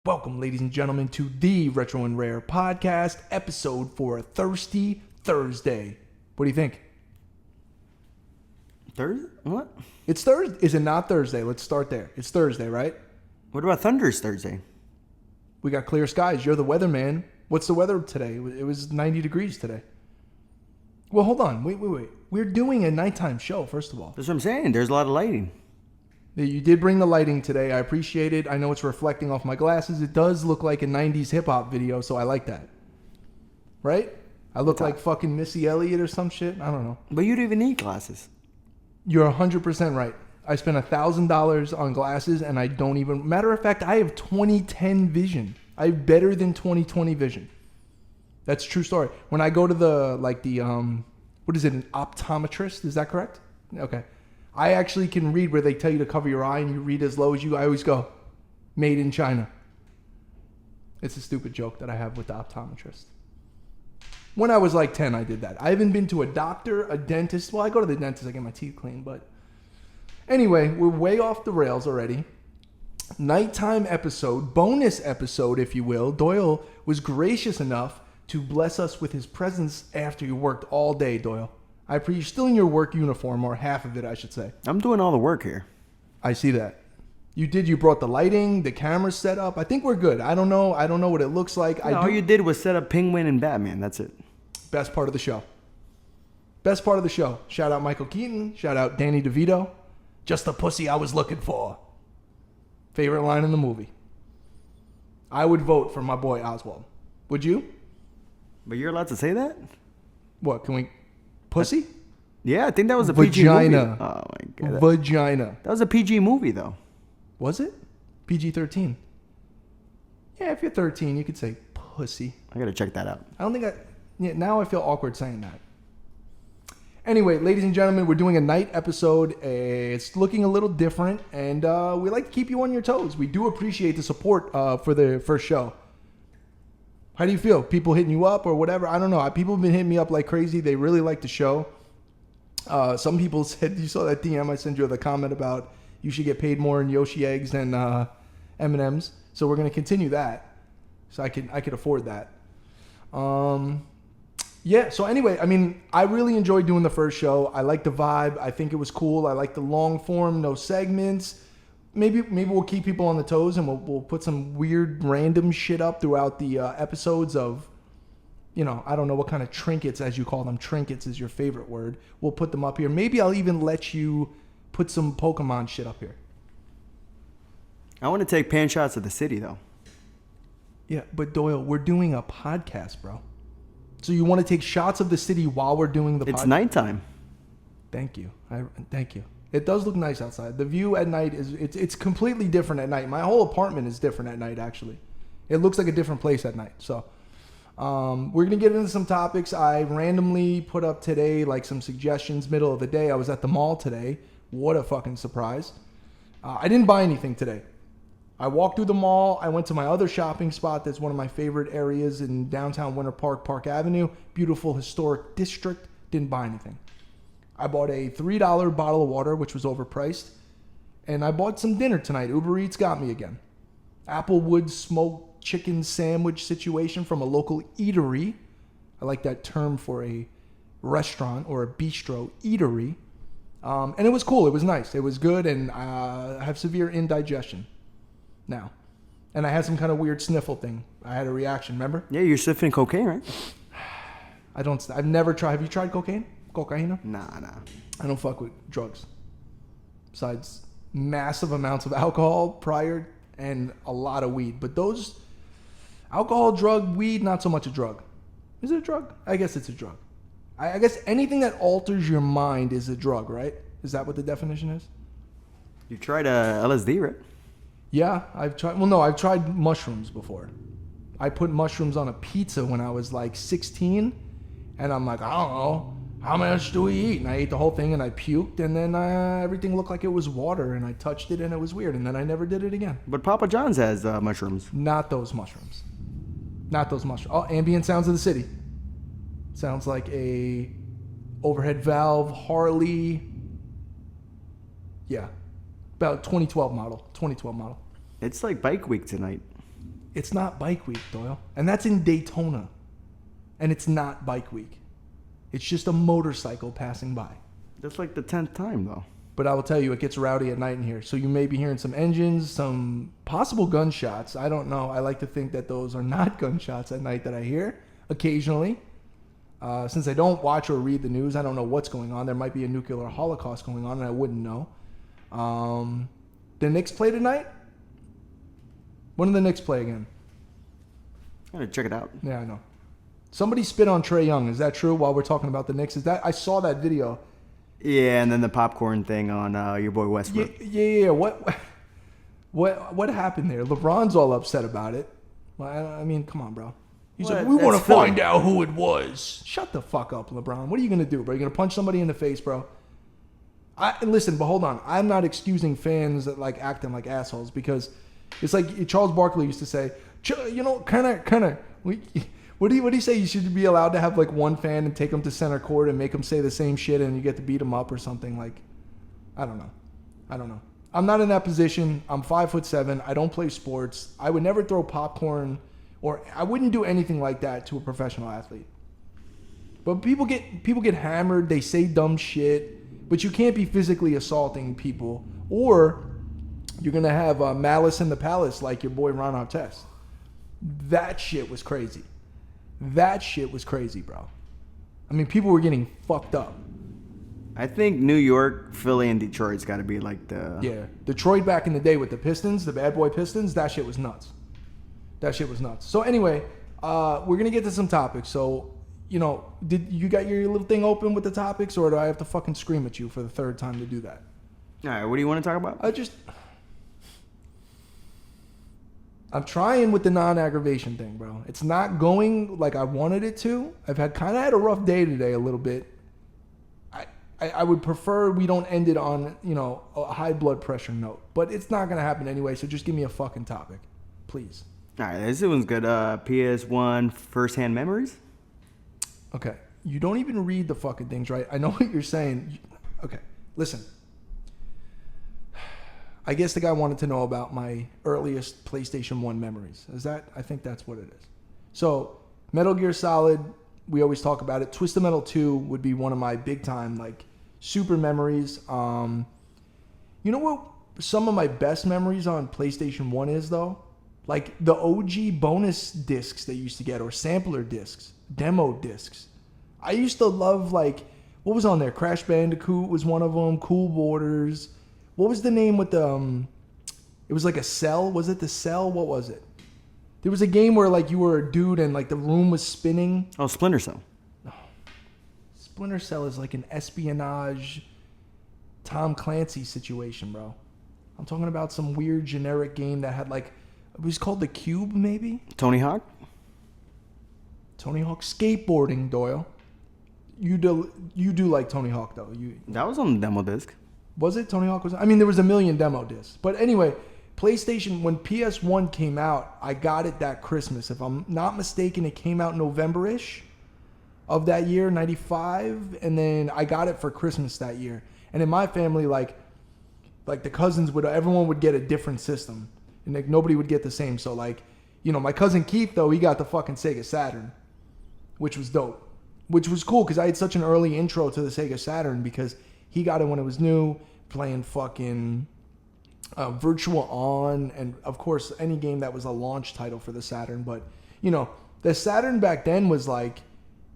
Welcome, ladies and gentlemen, to the Retro and Rare podcast episode for a Thirsty Thursday. What do you think? Thursday? What? It's Thursday. Is it not Thursday? Let's start there. It's Thursday, right? What about Thunder's Thursday? We got clear skies. You're the weatherman. What's the weather today? It was 90 degrees today. Well, hold on. Wait. We're doing a nighttime show, first of all. That's what I'm saying. There's a lot of lighting. You did bring the lighting today. I appreciate it. I know it's reflecting off my glasses. It does look like a 90s hip-hop video, so I like that. Right? I look like fucking Missy Elliott or some shit. I don't know. But you don't even need glasses. You're 100% right. I spent $1,000 on glasses, and I don't even... Matter of fact, I have 2010 vision. I have better than 2020 vision. That's a true story. When I go to what is it, an optometrist? Is that correct? Okay. I actually can read where they tell you to cover your eye and you read as low as you. I always go, made in China. It's a stupid joke that I have with the optometrist. When I was like 10, I did that. I haven't been to a doctor, a dentist. Well, I go to the dentist, I get my teeth cleaned. But anyway, we're way off the rails already. Nighttime episode, bonus episode, if you will. Doyle was gracious enough to bless us with his presence after you worked all day, Doyle. You're still in your work uniform, or half of it, I should say. I'm doing all the work here. I see that. You brought the lighting, the camera set up. I think we're good. I don't know what it looks like. All you did was set up Penguin and Batman. That's it. Best part of the show. Best part of the show. Shout out Michael Keaton. Shout out Danny DeVito. Just the pussy I was looking for. Favorite line in the movie. I would vote for my boy Oswald. Would you? But you're allowed to say that? What, can we... Pussy? Yeah, I think that was a PG movie. Vagina. Oh, my God. Vagina. That was a PG movie, though. Was it? PG-13. Yeah, if you're 13, you could say pussy. I got to check that out. I don't think now I feel awkward saying that. Anyway, ladies and gentlemen, we're doing a night episode. It's looking a little different, and we like to keep you on your toes. We do appreciate the support for the first show. How do you feel? People hitting you up or whatever? I don't know. People have been hitting me up like crazy. They really like the show. Some people said, you saw that DM I sent you with a comment about you should get paid more in Yoshi eggs than M&Ms. So we're going to continue that. So I could afford that. Yeah. So anyway, I mean, I really enjoyed doing the first show. I like the vibe. I think it was cool. I like the long form, no segments. Maybe we'll keep people on the toes and we'll put some weird random shit up throughout the episodes of, I don't know what kind of trinkets, as you call them. Trinkets is your favorite word. We'll put them up here. Maybe I'll even let you put some Pokemon shit up here. I want to take pan shots of the city, though. Yeah, but Doyle, we're doing a podcast, bro. So you want to take shots of the city while we're doing the podcast? It's nighttime. Thank you. Thank you. It does look nice outside. The view at night it's completely different at night. My whole apartment is different at night, actually. It looks like a different place at night. So we're going to get into some topics. I randomly put up today like some suggestions middle of the day. I was at the mall today. What a fucking surprise. I didn't buy anything today. I walked through the mall. I went to my other shopping spot that's one of my favorite areas in downtown Winter Park, Park Avenue. Beautiful historic district. Didn't buy anything. I bought a $3 bottle of water, which was overpriced. And I bought some dinner tonight. Uber Eats got me again. Applewood smoked chicken sandwich situation from a local eatery. I like that term for a restaurant or a bistro, eatery. And it was cool. It was nice. It was good. And I have severe indigestion now. And I had some kind of weird sniffle thing. I had a reaction, remember? Yeah, you're sniffing cocaine, right? I've never tried. Have you tried cocaine? Cocaine? Nah. I don't fuck with drugs. Besides massive amounts of alcohol prior and a lot of weed. But those alcohol, drug, weed, not so much a drug. Is it a drug? I guess it's a drug. I guess anything that alters your mind is a drug, right? Is that what the definition is? You tried LSD, right? Yeah, I've tried mushrooms before. I put mushrooms on a pizza when I was like 16. And I'm like, I don't know. How much do we eat? And I ate the whole thing and I puked and then everything looked like it was water and I touched it and it was weird and then I never did it again. But Papa John's has mushrooms. Not those mushrooms. Oh, ambient sounds of the city. Sounds like a overhead valve Harley. Yeah. About 2012 model. It's like bike week tonight. It's not bike week, Doyle. And that's in Daytona. And it's not bike week. It's just a motorcycle passing by. That's like the 10th time, though. But I will tell you, it gets rowdy at night in here. So you may be hearing some engines, some possible gunshots. I don't know. I like to think that those are not gunshots at night that I hear occasionally. Since I don't watch or read the news, I don't know what's going on. There might be a nuclear holocaust going on, and I wouldn't know. The Knicks play tonight? When do the Knicks play again? I'm going to check it out. Yeah, I know. Somebody spit on Trae Young. Is that true while we're talking about the Knicks? I saw that video. Yeah, and then the popcorn thing on your boy Westbrook. Yeah. What happened there? LeBron's all upset about it. I mean, come on, bro. He's like, we want to find out who it was. Shut the fuck up, LeBron. What are you going to do, bro? You're going to punch somebody in the face, bro? Listen, but hold on. I'm not excusing fans that like acting like assholes because it's like Charles Barkley used to say, you know, kind of. What do you say? You should be allowed to have like one fan and take them to center court and make them say the same shit and you get to beat them up or something. Like, I don't know. I'm not in that position. I'm 5'7". I don't play sports. I would never throw popcorn or I wouldn't do anything like that to a professional athlete. But people get hammered. They say dumb shit, but you can't be physically assaulting people or you're going to have malice in the palace like your boy Ron Artest. That shit was crazy. Bro. I mean, people were getting fucked up. I think New York, Philly, and Detroit's got to be like the... Yeah. Detroit back in the day with the Pistons, the bad boy Pistons, that shit was nuts. So anyway, we're going to get to some topics. So, you know, did you got your little thing open with the topics or do I have to fucking scream at you for the third time to do that? All right, what do you want to talk about? I'm trying with the non-aggravation thing, bro. It's not going like I wanted it to. I've kind of had a rough day today a little bit. I would prefer we don't end it on, you know, a high blood pressure note. But it's not going to happen anyway, so just give me a fucking topic. Please. All right, this one's good. PS1 first-hand memories? Okay. You don't even read the fucking things, right? I know what you're saying. Okay. Listen. I guess the guy wanted to know about my earliest PlayStation 1 memories. I think that's what it is. So, Metal Gear Solid, we always talk about it. Twisted Metal 2 would be one of my big time, like, super memories. You know what some of my best memories on PlayStation 1 is, though? Like, the OG bonus discs they used to get, or sampler discs, demo discs. I used to love, like, what was on there? Crash Bandicoot was one of them, Cool Borders. What was the name with the, it was like a cell? Was it the cell? What was it? There was a game where like you were a dude and like the room was spinning. Oh, Splinter Cell. No. Splinter Cell is like an espionage Tom Clancy situation, bro. I'm talking about some weird generic game that had like, it was called The Cube maybe? Tony Hawk skateboarding, Doyle. You do like Tony Hawk though. That was on the demo disc. Was it Tony Hawk? I mean, there was a million demo discs. But anyway, PlayStation, when PS1 came out, I got it that Christmas. If I'm not mistaken, it came out November-ish of that year, 95. And then I got it for Christmas that year. And in my family, like the cousins everyone would get a different system. And like nobody would get the same. So like, you know, my cousin Keith, though, he got the fucking Sega Saturn, which was dope. Which was cool because I had such an early intro to the Sega Saturn because he got it when it was new, playing fucking Virtua On, and of course any game that was a launch title for the Saturn. But you know, the Saturn back then was like,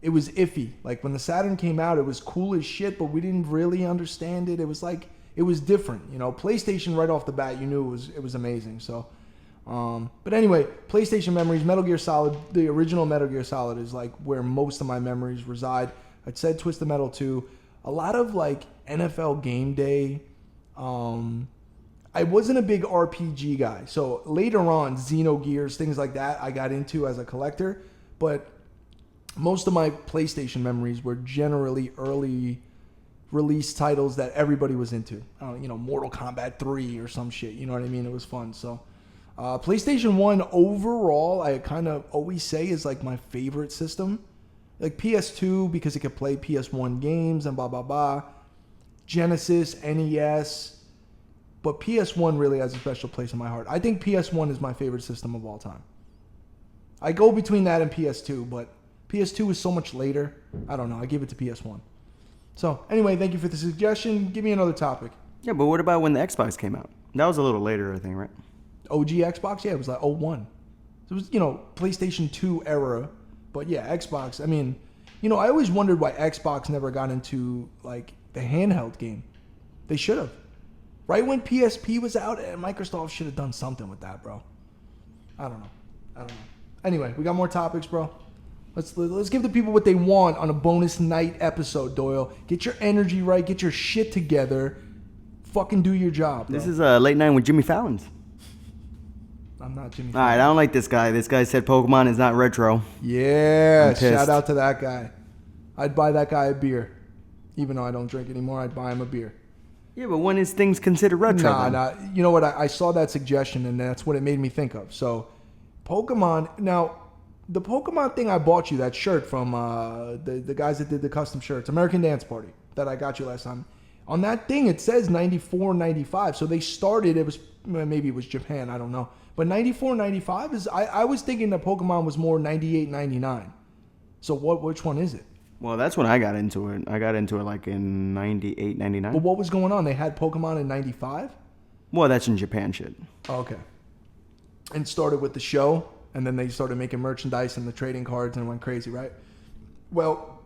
it was iffy. Like when the Saturn came out, it was cool as shit, but we didn't really understand it. It was like, it was different. You know, PlayStation right off the bat, you knew it was amazing. So, but anyway, PlayStation memories, Metal Gear Solid, the original Metal Gear Solid is like where most of my memories reside. I'd said Twisted Metal 2. A lot of like NFL Game Day. I wasn't a big RPG guy. So later on, Xenogears, things like that, I got into as a collector. But most of my PlayStation memories were generally early release titles that everybody was into. You know, Mortal Kombat 3 or some shit. You know what I mean? It was fun. So PlayStation 1 overall, I kind of always say is like my favorite system. Like PS2 because it could play PS1 games and blah, blah, blah. Genesis, NES. But PS1 really has a special place in my heart. I think PS1 is my favorite system of all time. I go between that and PS2, but PS2 is so much later. I don't know. I give it to PS1. So anyway, thank you for the suggestion. Give me another topic. Yeah, but what about when the Xbox came out? That was a little later, I think, right? OG Xbox? Yeah, it was like 01. So it was, PlayStation 2 era. But yeah, Xbox. I mean, I always wondered why Xbox never got into like the handheld game. They should have. Right when PSP was out, Microsoft should have done something with that, bro. I don't know. Anyway, we got more topics, bro. Let's give the people what they want on a bonus night episode, Doyle. Get your energy right. Get your shit together. Fucking do your job, bro. This is a late night with Jimmy Fallon's. I'm not Jimmy All right, I don't like this guy. This guy said Pokemon is not retro. Yeah, shout out to that guy. I'd buy that guy a beer. Even though I don't drink anymore, I'd buy him a beer. Yeah, but when is things considered retro? Nah. You know what? I saw that suggestion, and that's what it made me think of. So, Pokemon. Now, the Pokemon thing I bought you, that shirt from the guys that did the custom shirts, American Dance Party, that I got you last time. On that thing, it says 94, 95. So they started, maybe it was Japan, I don't know. But 94, 95 is, I was thinking that Pokemon was more 98, 99. So which one is it? Well, that's when I got into it. I got into it like in 98, 99. But what was going on? They had Pokemon in 95? Well, that's in Japan shit. Oh, okay. And it started with the show, and then they started making merchandise and the trading cards and went crazy, right? Well,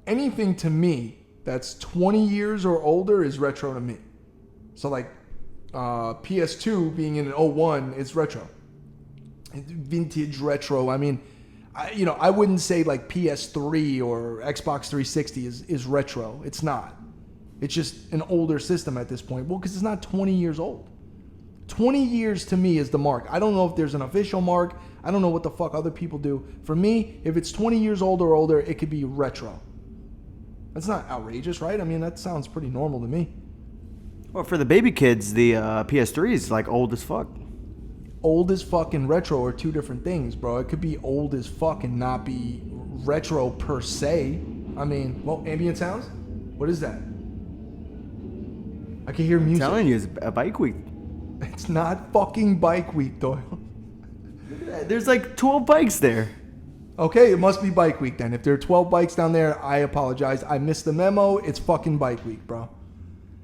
anything to me that's 20 years or older is retro to me. So like PS2 being in an 01 is retro. Vintage retro. I mean, I wouldn't say like PS3 or Xbox 360 is retro. It's not. It's just an older system at this point. Well, because it's not 20 years old. 20 years to me is the mark. I don't know if there's an official mark. I don't know what the fuck other people do. For me, if it's 20 years old or older, it could be retro. That's not outrageous, right? I mean, that sounds pretty normal to me. Well, for the baby kids, the PS3 is like old as fuck. Old as fuck and retro are two different things, bro. It could be old as fuck and not be retro per se. I mean, well, ambient sounds? What is that? I can hear music. I'm telling you, it's a bike week. It's not fucking bike week, Doyle. There's like 12 bikes there. Okay, it must be bike week then. If there are 12 bikes down there, I apologize. I missed the memo. It's fucking bike week, bro.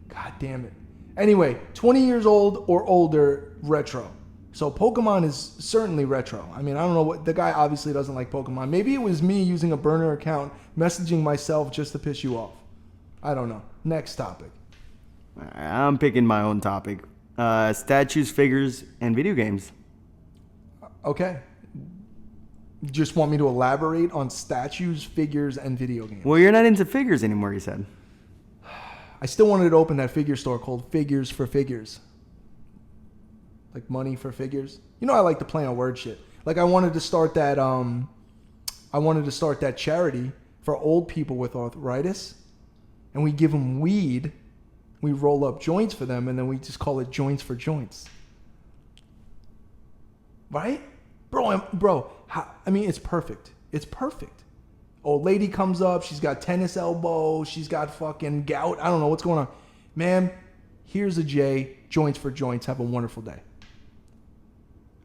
God damn it. Anyway, 20 years old or older, retro. So Pokemon is certainly retro. I mean, I don't know what, the guy obviously doesn't like Pokemon. Maybe it was me using a burner account, messaging myself just to piss you off. I don't know. Next topic. I'm picking my own topic. Statues, figures, and video games. Okay. Just want me to elaborate on statues, figures, and video games. Well, you're not into figures anymore, you said. I still wanted to open that figure store called Figures for Figures. Like money for figures. You know, I like to play on word shit. Like I wanted to start that charity for old people with arthritis, and we give them weed. We roll up joints for them, and then we just call it Joints for Joints. Right? Bro, I mean, it's perfect. It's perfect. Old lady comes up. She's got tennis elbow. She's got fucking gout. I don't know what's going on. Ma'am, here's a J. Joints for Joints. Have a wonderful day.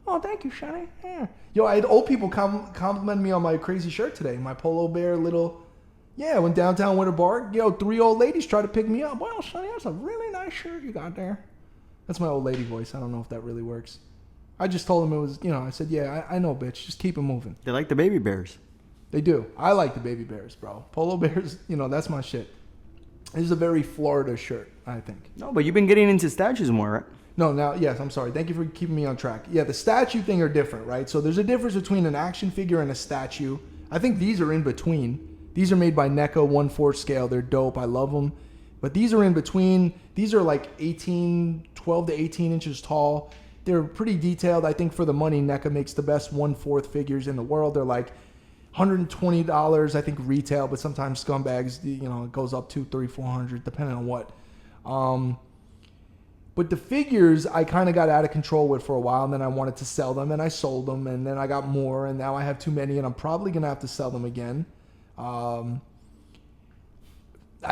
Oh, thank you, Shani. Yeah. Yo, I had old people compliment me on my crazy shirt today. My Polo Bear little... Yeah, I went downtown Winter Park. Yo, 3 old ladies tried to pick me up. Wow, Sonny, that's a really nice shirt you got there. That's my old lady voice. I don't know if that really works. I just told them it was, I said, yeah, I know, bitch. Just keep it moving. They like the baby bears. They do. I like the baby bears, bro. Polo bears, that's my shit. This is a very Florida shirt, I think. No, but you've been getting into statues more, right? No, now, yes, I'm sorry. Thank you for keeping me on track. Yeah, the statue thing are different, right? So there's a difference between an action figure and a statue. I think these are in between. These are made by NECA 1/4 scale. They're dope. I love them. But these are in between. These are like 12 to 18 inches tall. They're pretty detailed. I think for the money, NECA makes the best 1/4 figures in the world. They're like $120, I think, retail. But sometimes scumbags, it goes up to $300, $400, depending on what. But the figures, I kind of got out of control with for a while, and then I wanted to sell them, and I sold them, and then I got more, and now I have too many, and I'm probably going to have to sell them again. I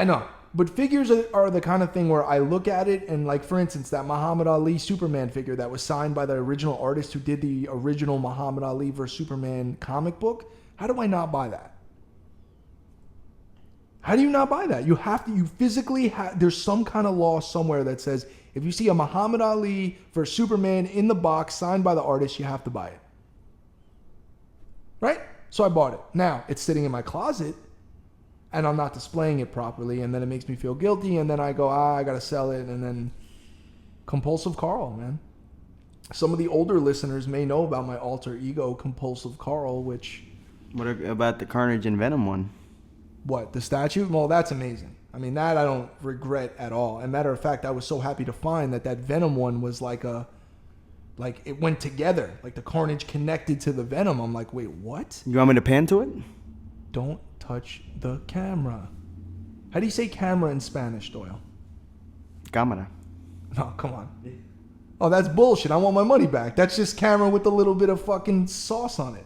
know. But figures are the kind of thing where I look at it and, like, for instance, that Muhammad Ali Superman figure that was signed by the original artist who did the original Muhammad Ali vs. Superman comic book. How do I not buy that? How do you not buy that? You have to, you physically have, there's some kind of law somewhere that says if you see a Muhammad Ali vs. Superman in the box signed by the artist, you have to buy it. Right? So I bought it. Now, it's sitting in my closet and I'm not displaying it properly, and then it makes me feel guilty, and then I go, I gotta sell it, and then Compulsive Carl, man. Some of the older listeners may know about my alter ego, Compulsive Carl, which... What about the Carnage and Venom one? What, the statue? Well, that's amazing. I mean, that I don't regret at all. And matter of fact, I was so happy to find that Venom one was like it went together. Like the Carnage connected to the Venom. I'm like, wait, what? You want me to pan to it? Don't touch the camera. How do you say camera in Spanish, Doyle? Cámara. No, come on. Oh, that's bullshit. I want my money back. That's just camera with a little bit of fucking sauce on it.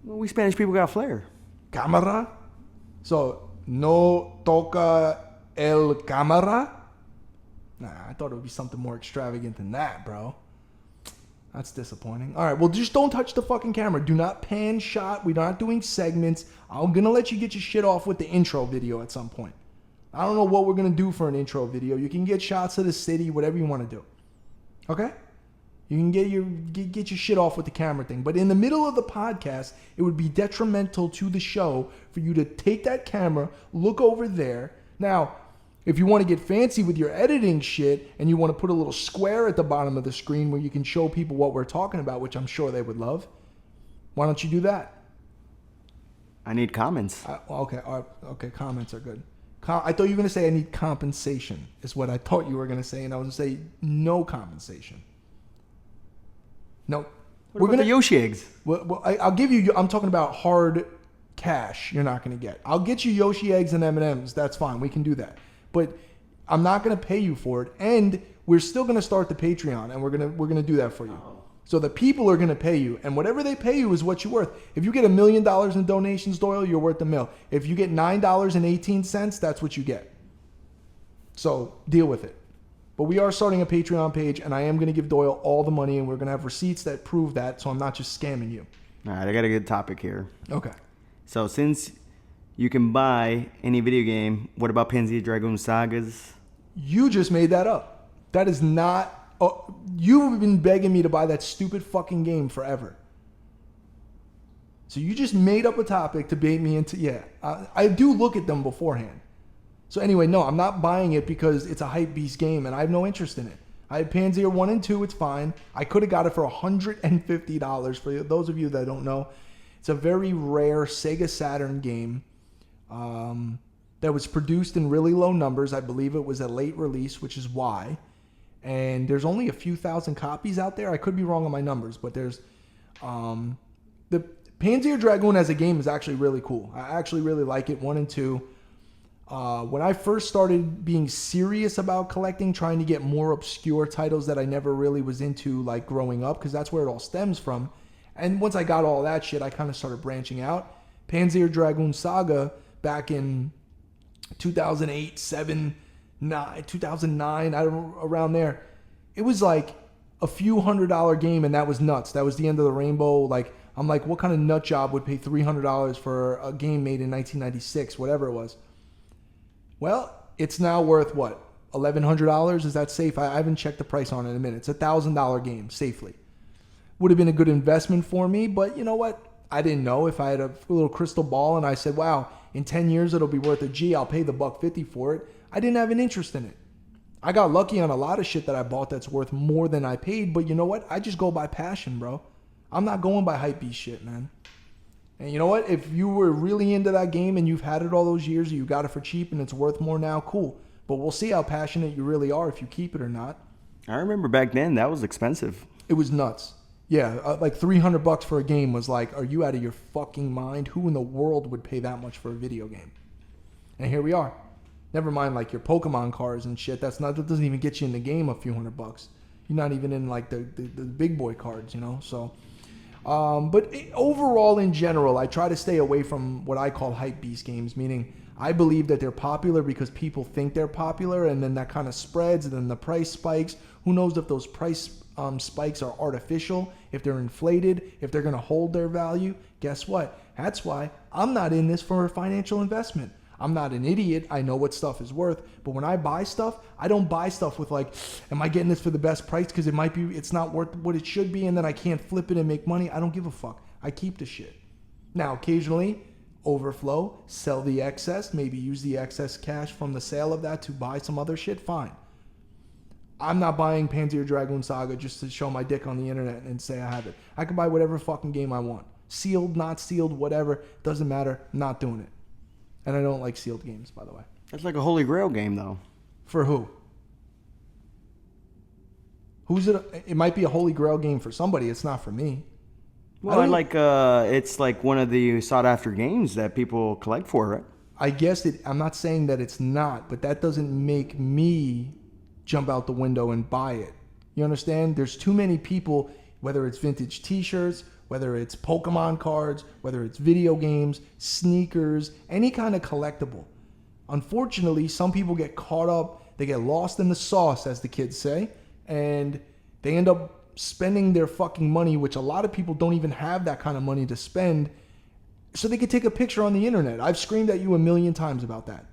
Well, we Spanish people got flair. Cámara? So, no toca el cámara? Nah, I thought it would be something more extravagant than that, bro. That's disappointing. All right, well, just don't touch the fucking camera. Do not pan shot. We're not doing segments. I'm going to let you get your shit off with the intro video at some point. I don't know what we're going to do for an intro video. You can get shots of the city, whatever you want to do. Okay? You can get your shit off with the camera thing. But in the middle of the podcast, it would be detrimental to the show for you to take that camera, look over there. Now, if you want to get fancy with your editing shit and you want to put a little square at the bottom of the screen where you can show people what we're talking about, which I'm sure they would love, why don't you do that? I need comments. Okay, comments are good. I thought you were going to say I need compensation is what I thought you were going to say, and I was going to say no compensation. No. We're going to Yoshi eggs. Well, I'll give you, I'm talking about hard cash you're not going to get. I'll get you Yoshi eggs and M&Ms. That's fine. We can do that. But I'm not going to pay you for it, and we're still going to start the Patreon, and we're going to do that for you. So the people are going to pay you, and whatever they pay you is what you're worth. If you get $1 million in donations, Doyle, you're worth $1 million. If you get $9.18, that's what you get. So deal with it. But we are starting a Patreon page, and I am going to give Doyle all the money, and we're going to have receipts that prove that, so I'm not just scamming you. All right, I got a good topic here. Okay. So since you can buy any video game, what about Panzer Dragoon Sagas? You just made that up. That is not... you've been begging me to buy that stupid fucking game forever. So you just made up a topic to bait me into... Yeah, I do look at them beforehand. So anyway, no, I'm not buying it because it's a hype beast game and I have no interest in it. I have Panzer 1 and 2, it's fine. I could have got it for $150 for those of you that don't know. It's a very rare Sega Saturn game that was produced in really low numbers. I believe it was a late release, which is why. And there's only a few thousand copies out there. I could be wrong on my numbers, but there's... the Panzer Dragoon as a game is actually really cool. I actually really like it, 1 and 2. When I first started being serious about collecting, trying to get more obscure titles that I never really was into, like growing up, because that's where it all stems from. And once I got all that shit, I kind of started branching out. Panzer Dragoon Saga back in 2008, 2009, around there. It was like a few $100 game, and that was nuts. That was the end of the rainbow. Like, I'm like, what kind of nut job would pay $300 for a game made in 1996, whatever it was? Well, it's now worth what? $1,100? Is that safe? I haven't checked the price on it in a minute. It's a $1,000 game, safely. Would have been a good investment for me, but you know what? I didn't know. If I had a little crystal ball and I said, wow, in 10 years it'll be worth a G, I'll pay the $150 for it. I didn't have an interest in it. I got lucky on a lot of shit that I bought that's worth more than I paid, but you know what? I just go by passion, bro. I'm not going by hypebeast shit, man. And you know what? If you were really into that game and you've had it all those years, you got it for cheap and it's worth more now, cool. But we'll see how passionate you really are if you keep it or not. I remember back then that was expensive. It was nuts. Yeah, like $300 for a game was like, are you out of your fucking mind? Who in the world would pay that much for a video game? And here we are. Never mind like your Pokemon cards and shit. That doesn't even get you in the game a few $100. You're not even in like the big boy cards, you know. So, but overall in general, I try to stay away from what I call hype beast games. Meaning, I believe that they're popular because people think they're popular, and then that kind of spreads, and then the price spikes. Who knows if those price spikes are artificial, if they're inflated, if they're going to hold their value? Guess what? That's why I'm not in this for a financial investment. I'm not an idiot. I know what stuff is worth. But when I buy stuff, I don't buy stuff with like, am I getting this for the best price? Because it's not worth what it should be, and then I can't flip it and make money. I don't give a fuck. I keep the shit. Now, occasionally, overflow, sell the excess, maybe use the excess cash from the sale of that to buy some other shit. Fine. I'm not buying Panzer Dragoon Saga just to show my dick on the internet and say I have it. I can buy whatever fucking game I want. Sealed, not sealed, whatever. Doesn't matter. Not doing it. And I don't like sealed games, by the way. That's like a Holy Grail game, though. For who? Who's it? It might be a Holy Grail game for somebody. It's not for me. Well, it's like one of the sought-after games that people collect for, right? I guess I'm not saying that it's not, but that doesn't make me jump out the window and buy it. You understand? There's too many people, whether it's vintage T-shirts, whether it's Pokemon cards, whether it's video games, sneakers, any kind of collectible. Unfortunately, some people get caught up, they get lost in the sauce, as the kids say, and they end up spending their fucking money, which a lot of people don't even have that kind of money to spend, so they could take a picture on the internet. I've screamed at you a million times about that.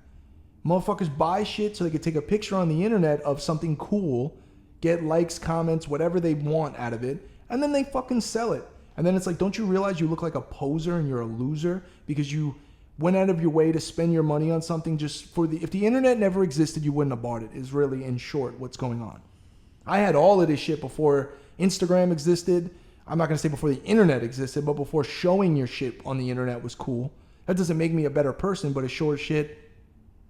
Motherfuckers buy shit so they could take a picture on the internet of something cool, get likes, comments, whatever they want out of it, and then they fucking sell it. And then it's like, don't you realize you look like a poser and you're a loser because you went out of your way to spend your money on something just for if the internet never existed, you wouldn't have bought it, is really, in short, what's going on. I had all of this shit before Instagram existed. I'm not going to say before the internet existed, but before showing your shit on the internet was cool. That doesn't make me a better person, but it sure as shit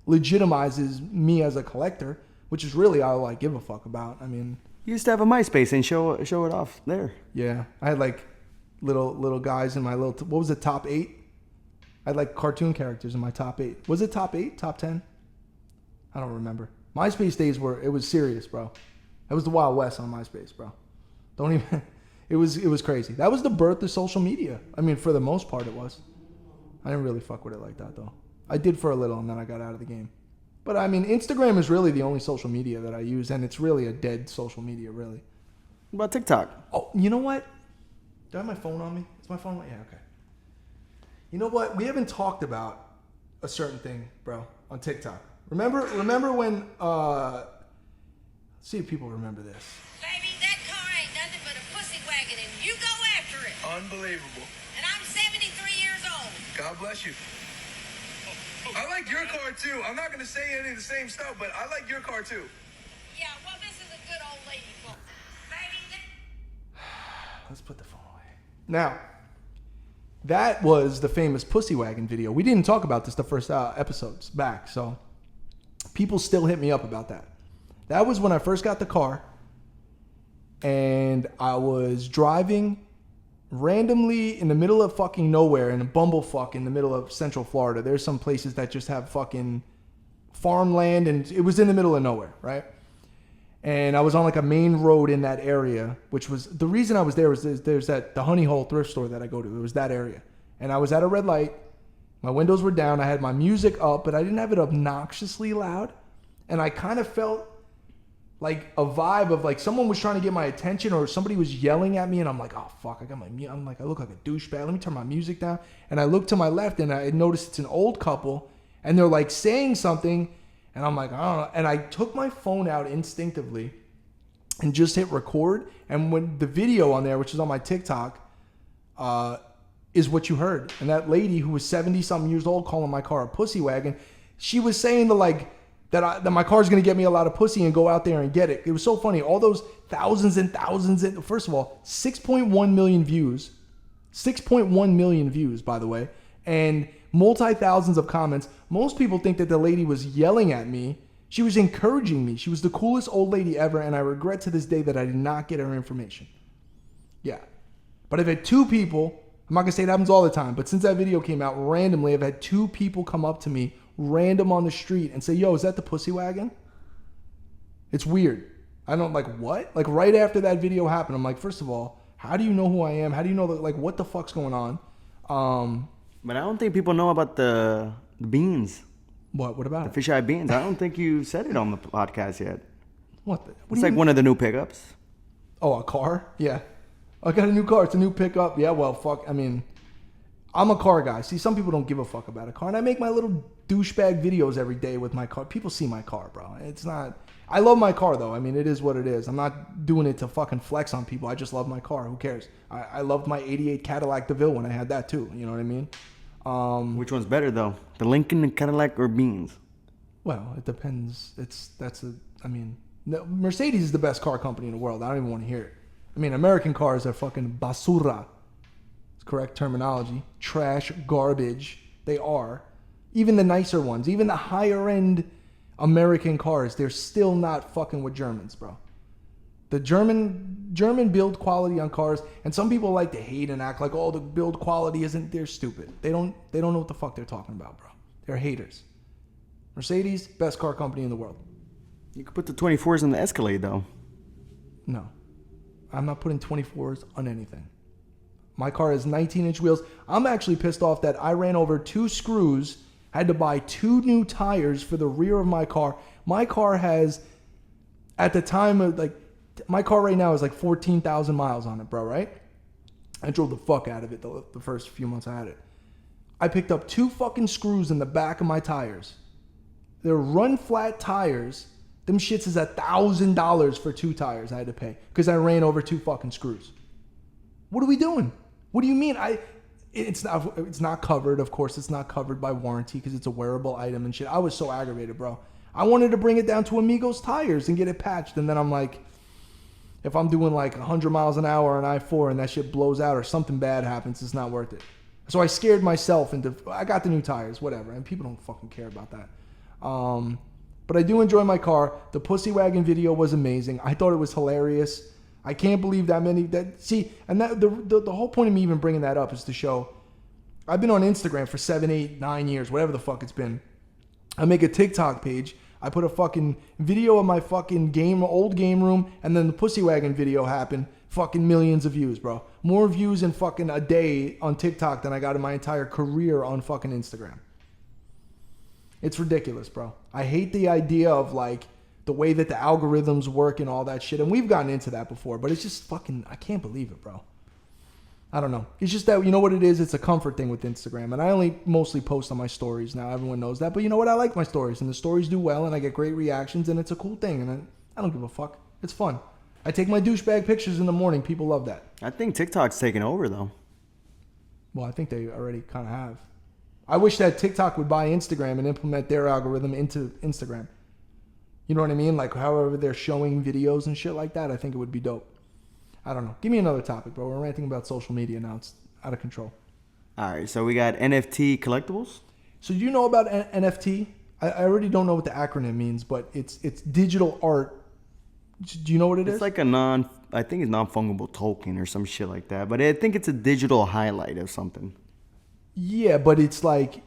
legitimizes me as a collector, which is really all I give a fuck about. I mean, You used to have a MySpace and show it off there. Yeah, I had like little guys in my what was it, top 8? I had like cartoon characters in my top 8. Was it top 8? Top 10? I don't remember. MySpace days it was serious, bro. That was the Wild West on MySpace, bro. Don't even. It was crazy. That was the birth of social media. I mean, for the most part, it was. I didn't really fuck with it like that, though. I did for a little, and then I got out of the game. But I mean, Instagram is really the only social media that I use, and it's really a dead social media, really. What about TikTok? Oh, you know what? Do I have my phone on me? Is my phone on? Yeah, okay. You know what? We haven't talked about a certain thing, bro, on TikTok. Remember when? Let's see if people remember this. Baby, that car ain't nothing but a pussy wagon, and you go after it. Unbelievable. And I'm 73 years old. God bless you. I like your car too. I'm not gonna say any of the same stuff, but I like your car too. Yeah, well, this is a good old lady car. Baby, Let's put the phone away. Now, that was the famous Pussy Wagon video. We didn't talk about this the first episodes back, so people still hit me up about that. That was when I first got the car, and I was driving randomly in the middle of fucking nowhere in a bumblefuck in the middle of Central Florida. There's some places that just have fucking farmland, and it was in the middle of nowhere, right? And I was on like a main road in that area, which was the reason I was there was there's the Honey Hole thrift store that I go to. It was that area, and I was at a red light. My windows were down. I had my music up, but I didn't have it obnoxiously loud, and I kind of felt like a vibe of like someone was trying to get my attention or somebody was yelling at me, and I'm like, oh fuck, I'm like, I look like a douchebag. Let me turn my music down. And I look to my left and I noticed it's an old couple, and they're like saying something, and I'm like, I don't know. And I took my phone out instinctively and just hit record. And when the video on there, which is on my TikTok, is what you heard. And that lady who was 70 something years old calling my car a pussy wagon, she was saying that my car's going to get me a lot of pussy and go out there and get it. It was so funny. All those thousands and thousands. First of all, 6.1 million views. 6.1 million views, by the way. And multi-thousands of comments. Most people think that the lady was yelling at me. She was encouraging me. She was the coolest old lady ever. And I regret to this day that I did not get her information. Yeah. But I've had 2 people. I'm not going to say it happens all the time. But since that video came out, randomly, I've had 2 people come up to me random on the street and say, yo, is that the pussy wagon? It's weird. I don't like, what? Like right after that video happened, I'm like, first of all, how do you know who I am? How do you know that, like, what the fuck's going on? But I don't think people know about the beans. What about The it? fisheye beans. I don't think you said it on the podcast yet. What? What It's do you like mean? one of the new pickups. Oh, a car? Yeah. I got a new car. It's a new pickup. Yeah, well, fuck. I mean, I'm a car guy. See, some people don't give a fuck about a car. And I make my little douchebag videos every day with my car. People see my car, bro. It's not... I love my car, though. I mean, it is what it is. I'm not doing it to fucking flex on people. I just love my car. Who cares? I loved my 88 Cadillac DeVille when I had that, too. You know what I mean? Which one's better, though? The Lincoln, the Cadillac, or beans? Well, it depends. Mercedes is the best car company in the world. I don't even want to hear it. I mean, American cars are fucking basura. It's correct terminology. Trash, garbage. They are. Even the nicer ones, even the higher end American cars, they're still not fucking with Germans, bro. The German build quality on cars, and some people like to hate and act like, oh, the build quality isn't. They're stupid. They don't know what the fuck they're talking about, bro. They're haters. Mercedes, best car company in the world. You could put the 24s in the Escalade, though. No. I'm not putting 24s on anything. My car has 19-inch wheels. I'm actually pissed off that I ran over 2 screws, had to buy 2 new tires for the rear of my car. My car has, at the time of my car right now is like 14,000 miles on it, bro, right? I drove the fuck out of it the first few months I had it. I picked up 2 fucking screws in the back of my tires. They're run flat tires. Them shits is $1,000 for 2 tires I had to pay because I ran over 2 fucking screws. What are we doing? What do you mean? It's not covered. Of course, it's not covered by warranty because it's a wearable item and shit. I was so aggravated, bro. I wanted to bring it down to Amigos tires and get it patched, and then I'm like, if I'm doing like 100 miles an hour on I-4 and that shit blows out or something bad happens, it's not worth it. So I scared myself into. I got the new tires, whatever, and people don't fucking care about that. But I do enjoy my car. The Pussy Wagon video was amazing. I thought it was hilarious. I can't believe that many. The whole point of me even bringing that up is to show I've been on Instagram for 7, 8, 9 years, whatever the fuck it's been. I make a TikTok page. I put a fucking video of my fucking old game room, and then the Pussy Wagon video happened. Fucking millions of views, bro. More views in fucking a day on TikTok than I got in my entire career on fucking Instagram. It's ridiculous, bro. I hate the idea of like the way that the algorithms work and all that shit. And we've gotten into that before, but it's just fucking, I can't believe it, bro. I don't know. It's just that, you know what it is? It's a comfort thing with Instagram. And I only mostly post on my stories now. Everyone knows that. But you know what? I like my stories. And the stories do well. And I get great reactions. And it's a cool thing. And I don't give a fuck. It's fun. I take my douchebag pictures in the morning. People love that. I think TikTok's taking over, though. Well, I think they already kind of have. I wish that TikTok would buy Instagram and implement their algorithm into Instagram. You know what I mean? Like however they're showing videos and shit like that, I think it would be dope. I don't know. Give me another topic, bro. We're ranting about social media now. It's out of control. All right, so we got NFT Collectibles. So do you know about NFT? I already don't know what the acronym means, but it's digital art. Do you know what it is? It's like I think it's non-fungible token or some shit like that. But I think it's a digital highlight of something. Yeah, but it's like,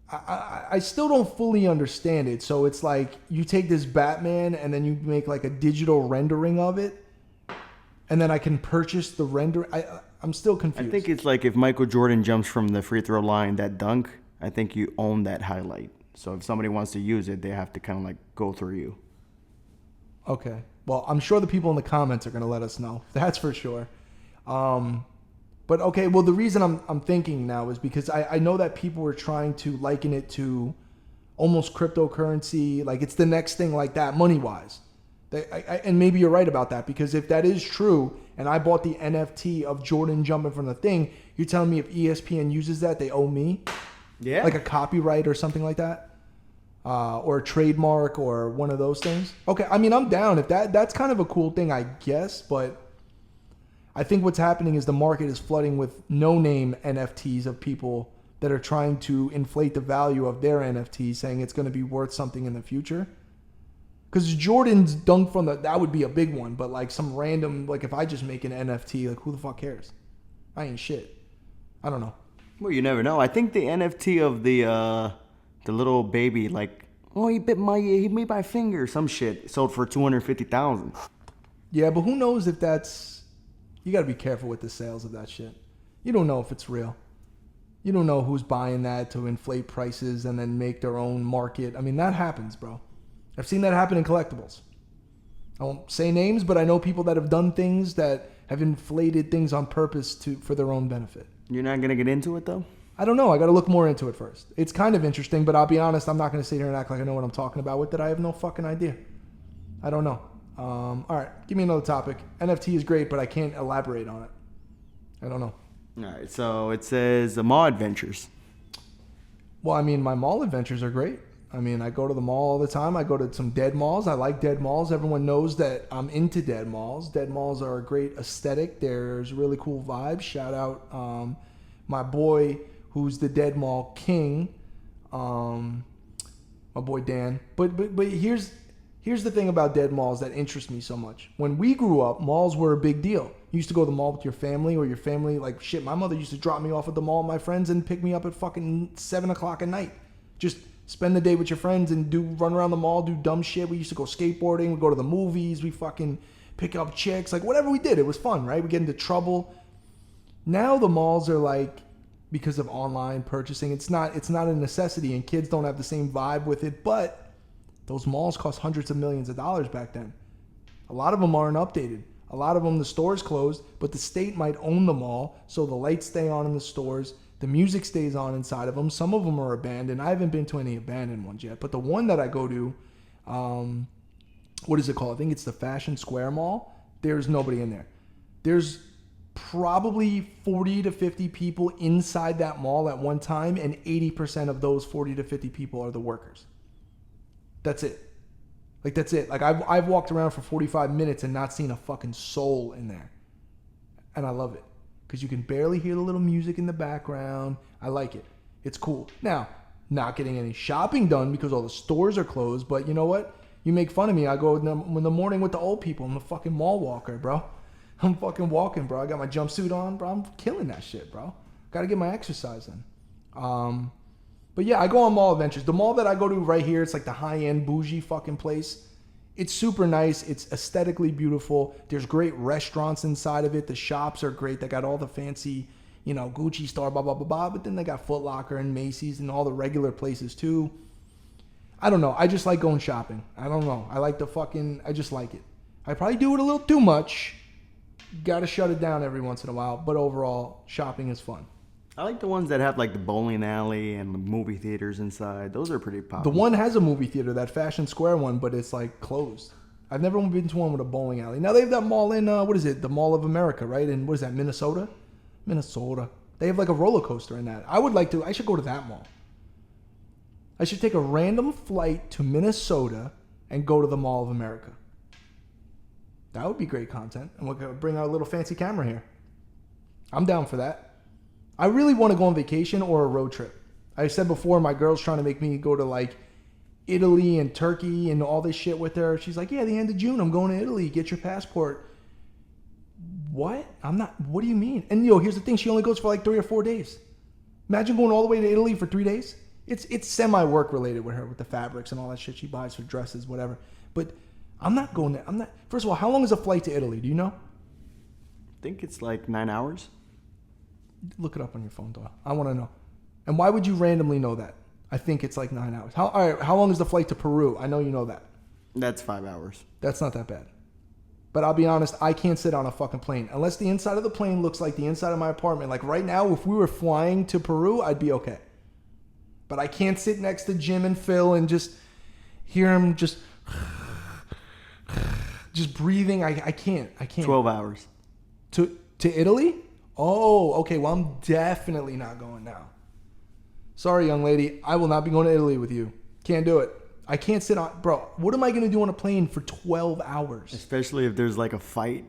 I still don't fully understand it. So it's like you take this Batman and then you make like a digital rendering of it, and then I can purchase the render. I'm still confused. I think it's like if Michael Jordan jumps from the free throw line, that dunk, I think you own that highlight. So if somebody wants to use it, they have to kind of like go through you. Okay. Well, I'm sure the people in the comments are going to let us know. That's for sure. But okay, well, the reason I'm thinking now is because I know that people were trying to liken it to almost cryptocurrency. Like it's the next thing like that, money-wise. And maybe you're right about that, because if that is true, and I bought the NFT of Jordan jumping from the thing, you're telling me if ESPN uses that, they owe me? Yeah. Like a copyright or something like that? Or a trademark or one of those things? Okay, I mean, I'm down. If that's kind of a cool thing, I guess, but I think what's happening is the market is flooding with no-name NFTs of people that are trying to inflate the value of their NFTs, saying it's going to be worth something in the future. Because Jordan's dunk from that would be a big one, but like some random, like if I just make an NFT, like who the fuck cares? I ain't shit. I don't know. Well, you never know. I think the NFT of the little baby, like, oh, he made my finger, some shit, sold for $250,000. Yeah, but who knows if that's... You got to be careful with the sales of that shit. You don't know if it's real. You don't know who's buying that to inflate prices and then make their own market. I mean, that happens, bro. I've seen that happen in collectibles. I won't say names, but I know people that have done things that have inflated things on purpose for their own benefit. You're not going to get into it, though? I don't know. I got to look more into it first. It's kind of interesting, but I'll be honest, I'm not going to sit here and act like I know what I'm talking about with it. I have no fucking idea. I don't know. All right, give me another topic. NFT is great, but I can't elaborate on it. I don't know. All right, so it says mall adventures. Well, I mean, my mall adventures are great. I mean, I go to the mall all the time. I go to some dead malls. I like dead malls. Everyone knows that I'm into dead malls. Dead malls are a great aesthetic. There's really cool vibes. Shout out my boy who's the dead mall king, my boy Dan. But here's the thing about dead malls that interests me so much. When we grew up, malls were a big deal. You used to go to the mall with your family, or your family, like, shit, my mother used to drop me off at the mall with my friends and pick me up at fucking 7 o'clock at night. Just spend the day with your friends and run around the mall, do dumb shit. We used to go skateboarding, we go to the movies, we fucking pick up chicks, like whatever we did, it was fun, right? We get into trouble. Now the malls are like, because of online purchasing, it's not a necessity, and kids don't have the same vibe with it, but those malls cost hundreds of millions of dollars back then. A lot of them aren't updated. A lot of them, the stores closed, but the state might own the mall, so the lights stay on in the stores. The music stays on inside of them. Some of them are abandoned. I haven't been to any abandoned ones yet, but the one that I go to, what is it called? I think it's the Fashion Square Mall. There's nobody in there. There's probably 40 to 50 people inside that mall at one time, and 80% of those 40 to 50 people are the workers. That's it. Like, that's it. Like, I've walked around for 45 minutes and not seen a fucking soul in there. And I love it. Because you can barely hear the little music in the background. I like it. It's cool. Now, not getting any shopping done because all the stores are closed. But you know what? You make fun of me. I go in the morning with the old people. I'm a fucking mall walker, bro. I'm fucking walking, bro. I got my jumpsuit on, bro. I'm killing that shit, bro. Got to get my exercise in. But yeah, I go on mall adventures. The mall that I go to right here, it's like the high-end bougie fucking place. It's super nice. It's aesthetically beautiful. There's great restaurants inside of it. The shops are great. They got all the fancy, Gucci store, blah, blah, blah, blah. But then they got Foot Locker and Macy's and all the regular places too. I don't know. I just like going shopping. I don't know. I just like it. I probably do it a little too much. Got to shut it down every once in a while. But overall, shopping is fun. I like the ones that have like the bowling alley and the movie theaters inside. Those are pretty popular. The one has a movie theater, that Fashion Square one, but it's like closed. I've never been to one with a bowling alley. Now they have that mall in, the Mall of America, right? And what is that, Minnesota? Minnesota. They have like a roller coaster in that. I should go to that mall. I should take a random flight to Minnesota and go to the Mall of America. That would be great content. And we'll bring our little fancy camera here. I'm down for that. I really want to go on vacation or a road trip. I said before, my girl's trying to make me go to like Italy and Turkey and all this shit with her. She's like, yeah, the end of June, I'm going to Italy. Get your passport. What? What do you mean? And here's the thing. She only goes for like 3 or 4 days. Imagine going all the way to Italy for 3 days. It's semi-work related with her, with the fabrics and all that shit she buys for dresses, whatever. But I'm not going there. First of all, how long is a flight to Italy? Do you know? I think it's like 9 hours. Look it up on your phone, Doyle. I want to know. And why would you randomly know that? I think it's like 9 hours. All right, how long is the flight to Peru? I know you know that. That's 5 hours. That's not that bad. But I'll be honest, I can't sit on a fucking plane. Unless the inside of the plane looks like the inside of my apartment. Like right now, if we were flying to Peru, I'd be okay. But I can't sit next to Jim and Phil and just hear him just breathing. I can't. 12 hours. To Italy? Oh, okay. Well, I'm definitely not going now. Sorry, young lady. I will not be going to Italy with you. Can't do it. I can't sit on... Bro, what am I going to do on a plane for 12 hours? Especially if there's like a fight.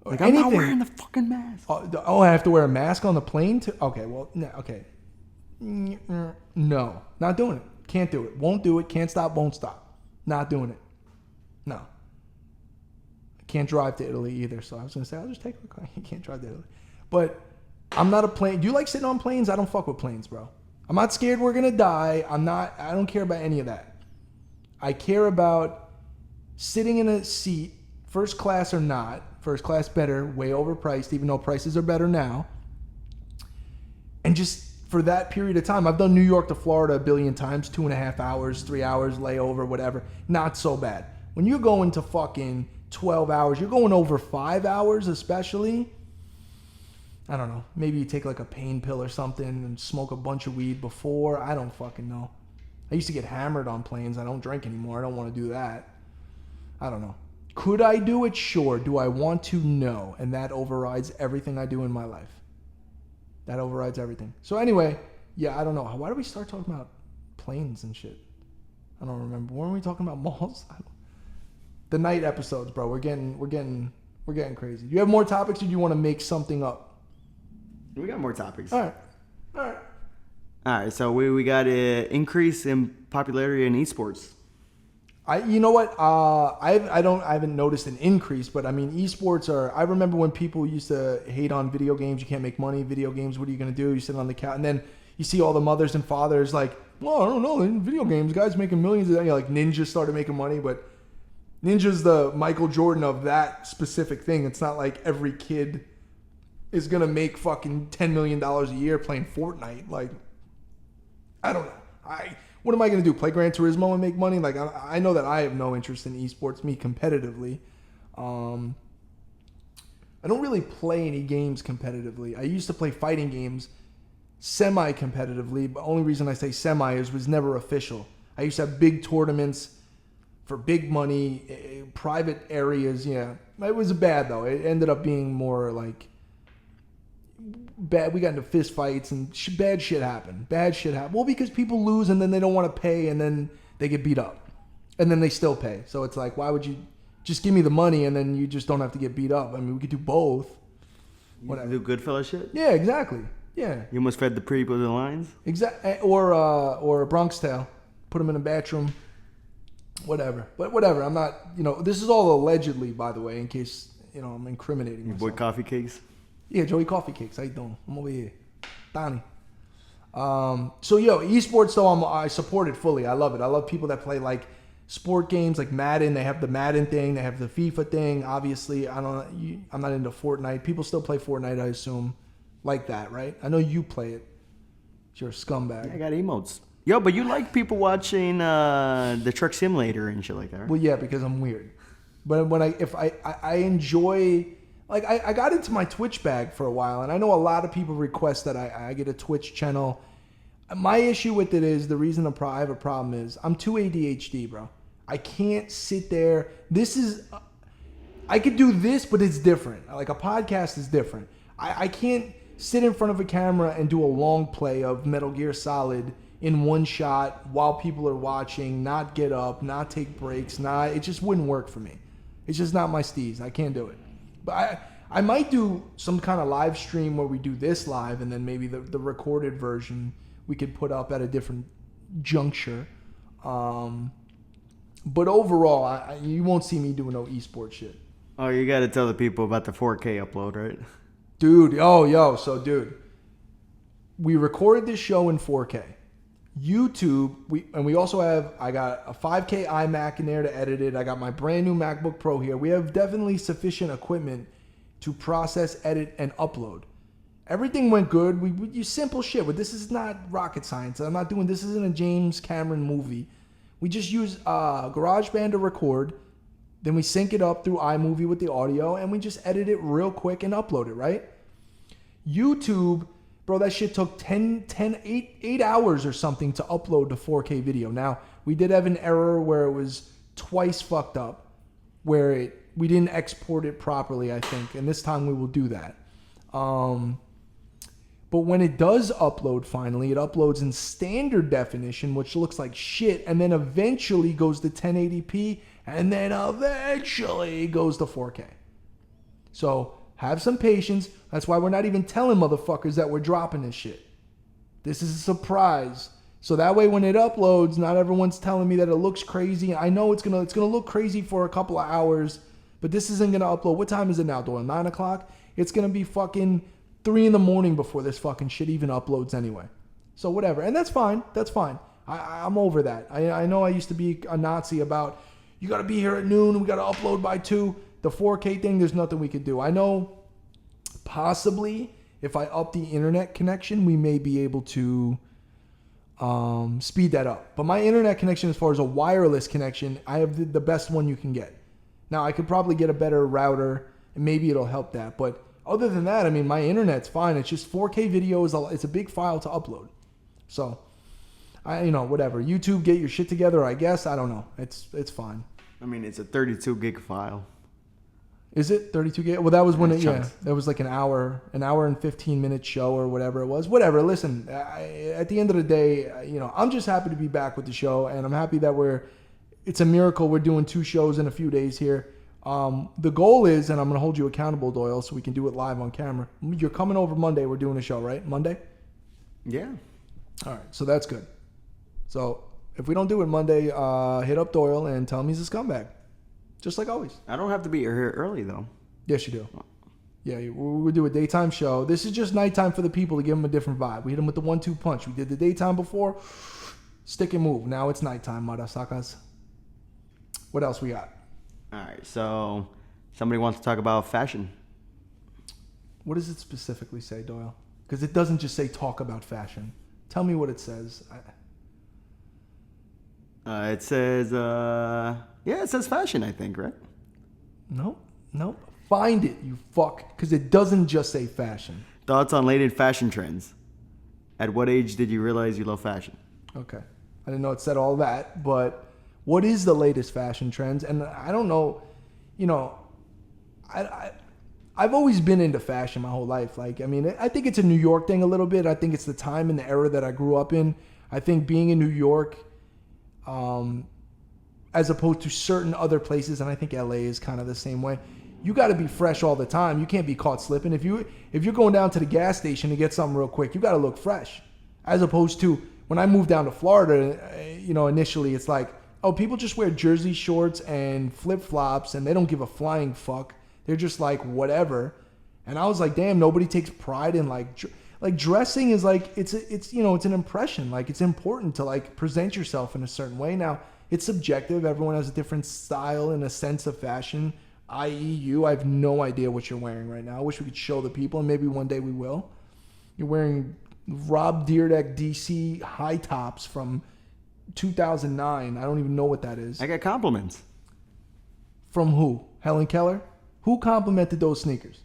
Like, anything. I'm not wearing the fucking mask. Oh, I have to wear a mask on the plane? Okay, well, no, okay. No, not doing it. Can't do it. Won't do it. Can't stop, won't stop. Not doing it. No. I can't drive to Italy either, so I was going to say, I'll just take a car. You can't drive to Italy. But I'm not a plane. Do you like sitting on planes? I don't fuck with planes, bro. I'm not scared we're going to die. I don't care about any of that. I care about sitting in a seat, first class or not. First class better, way overpriced, even though prices are better now. And just for that period of time. I've done New York to Florida a billion times, 2.5 hours, 3 hours layover, whatever. Not so bad. When you're going to fucking 12 hours, you're going over 5 hours especially. I don't know. Maybe you take like a pain pill or something and smoke a bunch of weed before. I don't fucking know. I used to get hammered on planes. I don't drink anymore. I don't want to do that. I don't know. Could I do it? Sure. Do I want to? No. And that overrides everything I do in my life. That overrides everything. So anyway, yeah, I don't know. Why did we start talking about planes and shit? I don't remember. Weren't we talking about malls? The night episodes, bro. We're getting crazy. Do you have more topics, or do you want to make something up? We got more topics. All right. So we got an increase in popularity in esports. You know what? I haven't noticed an increase, but I mean, esports are. I remember when people used to hate on video games. You can't make money. Video games. What are you gonna do? You sit on the couch, and then you see all the mothers and fathers like, well, I don't know. In video games, guys making millions. You know, like Ninja started making money, but Ninja's the Michael Jordan of that specific thing. It's not like every kid is gonna make fucking $10 million a year playing Fortnite. Like, I don't know. What am I gonna do? Play Gran Turismo and make money? Like, I know that I have no interest in esports, me competitively. I don't really play any games competitively. I used to play fighting games semi-competitively, but only reason I say semi is was never official. I used to have big tournaments for big money, private areas. Yeah, it was bad though. It ended up being more like bad. We got into fist fights and bad shit happened. Well, because people lose and then they don't want to pay and then they get beat up and then they still pay. So it's like, why would you just give me the money and then you just don't have to get beat up? I mean, we could do both. Whatever. Do Goodfellas shit? Yeah, exactly. Yeah. You almost fed the people the lines? Exactly. Or a Bronx Tale. Put them in a bathroom. Whatever. But whatever. I'm not, this is all allegedly, by the way, in case, I'm incriminating Your myself. boy Coffee Cakes? Yeah, Joey Coffee Cakes. How you doing? I'm over here. Donnie. Esports though, I support it fully. I love it. I love people that play like sport games like Madden. They have the Madden thing. They have the FIFA thing. Obviously, I'm not into Fortnite. People still play Fortnite, I assume, like that, right? I know you play it. You're a scumbag. Yeah, I got emotes. Yo, but you like people watching the Truck Simulator and shit like that, right? Well, yeah, because I'm weird. But when I enjoy. Like, I got into my Twitch bag for a while, and I know a lot of people request that I get a Twitch channel. My issue with it is, the reason I have a problem is, I'm too ADHD, bro. I can't sit there. I could do this, but it's different. Like, a podcast is different. I can't sit in front of a camera and do a long play of Metal Gear Solid in one shot while people are watching, not get up, not take breaks. It just wouldn't work for me. It's just not my steez. I can't do it. But I might do some kind of live stream where we do this live and then maybe the recorded version we could put up at a different juncture. But overall, you won't see me doing no esports shit. Oh, you got to tell the people about the 4K upload, right? Dude, dude. We recorded this show in 4K. YouTube, we also have, I got a 5K iMac in there to edit it. I got my brand new MacBook Pro here. We have definitely sufficient equipment to process, edit, and upload. Everything went good. We use simple shit. But this is not rocket science. This isn't a James Cameron movie. We just use GarageBand to record. Then we sync it up through iMovie with the audio, and we just edit it real quick and upload it, right? YouTube, bro, that shit took 8 hours or something to upload the 4K video. Now, we did have an error where it was twice fucked up, where we didn't export it properly, I think, and this time we will do that. But when it does upload finally, it uploads in standard definition, which looks like shit, and then eventually goes to 1080p, and then eventually goes to 4K. So have some patience. That's why we're not even telling motherfuckers that we're dropping this shit. This is a surprise. So that way when it uploads, not everyone's telling me that it looks crazy. I know it's gonna look crazy for a couple of hours, but this isn't gonna upload. What time is it now, Doyle? 9 o'clock? It's gonna be fucking 3 in the morning before this fucking shit even uploads anyway. So whatever. And that's fine. That's fine. I'm over that. I know I used to be a Nazi about, you got to be here at noon, we got to upload by 2. The 4K thing, there's nothing we could do. I know possibly if I up the internet connection, we may be able to speed that up. But my internet connection, as far as a wireless connection, I have the best one you can get. Now, I could probably get a better router, and maybe it'll help that. But other than that, I mean, my internet's fine. It's just 4K video it's a big file to upload. So, whatever. YouTube, get your shit together, I guess. I don't know. It's fine. I mean, it's a 32 gig file. Is it 32 gig? Well, that was when Chunks. that was like an hour and 15-minute show or whatever it was. Whatever. Listen, at the end of the day, I'm just happy to be back with the show, and I'm happy that it's a miracle we're doing 2 shows in a few days here. The goal is, and I'm going to hold you accountable, Doyle, so we can do it live on camera. You're coming over Monday. We're doing a show, right? Monday? Yeah. All right. So that's good. So if we don't do it Monday, hit up Doyle and tell him he's a scumbag. Just like always. I don't have to be here early, though. Yes, you do. Yeah, we'll do a daytime show. This is just nighttime for the people to give them a different vibe. We hit them with the 1-2 punch. We did the daytime before. Stick and move. Now it's nighttime, marasakas. What else we got? All right, so somebody wants to talk about fashion. What does it specifically say, Doyle? Because it doesn't just say talk about fashion. Tell me what it says. It says, it says fashion, I think, right? Nope. Find it, you fuck. Because it doesn't just say fashion. Thoughts on latest fashion trends. At what age did you realize you love fashion? Okay. I didn't know it said all that, but what is the latest fashion trends? And I don't know, I've always been into fashion my whole life. I think it's a New York thing a little bit. I think it's the time and the era that I grew up in. I think being in New York, as opposed to certain other places, and I think LA is kind of the same way. You got to be fresh all the time. You can't be caught slipping. If you're going down to the gas station to get something real quick, you got to look fresh. As opposed to when I moved down to Florida, initially it's like, oh, people just wear jersey shorts and flip flops, and they don't give a flying fuck. They're just like whatever. And I was like, damn, nobody takes pride in like dressing is like it's an impression. Like it's important to like present yourself in a certain way. Now it's subjective. Everyone has a different style and a sense of fashion. I.e., you. I have no idea what you're wearing right now. I wish we could show the people, and maybe one day we will. You're wearing Rob Dyrdek DC high tops from 2009. I don't even know what that is. I got compliments. From who? Helen Keller? Who complimented those sneakers?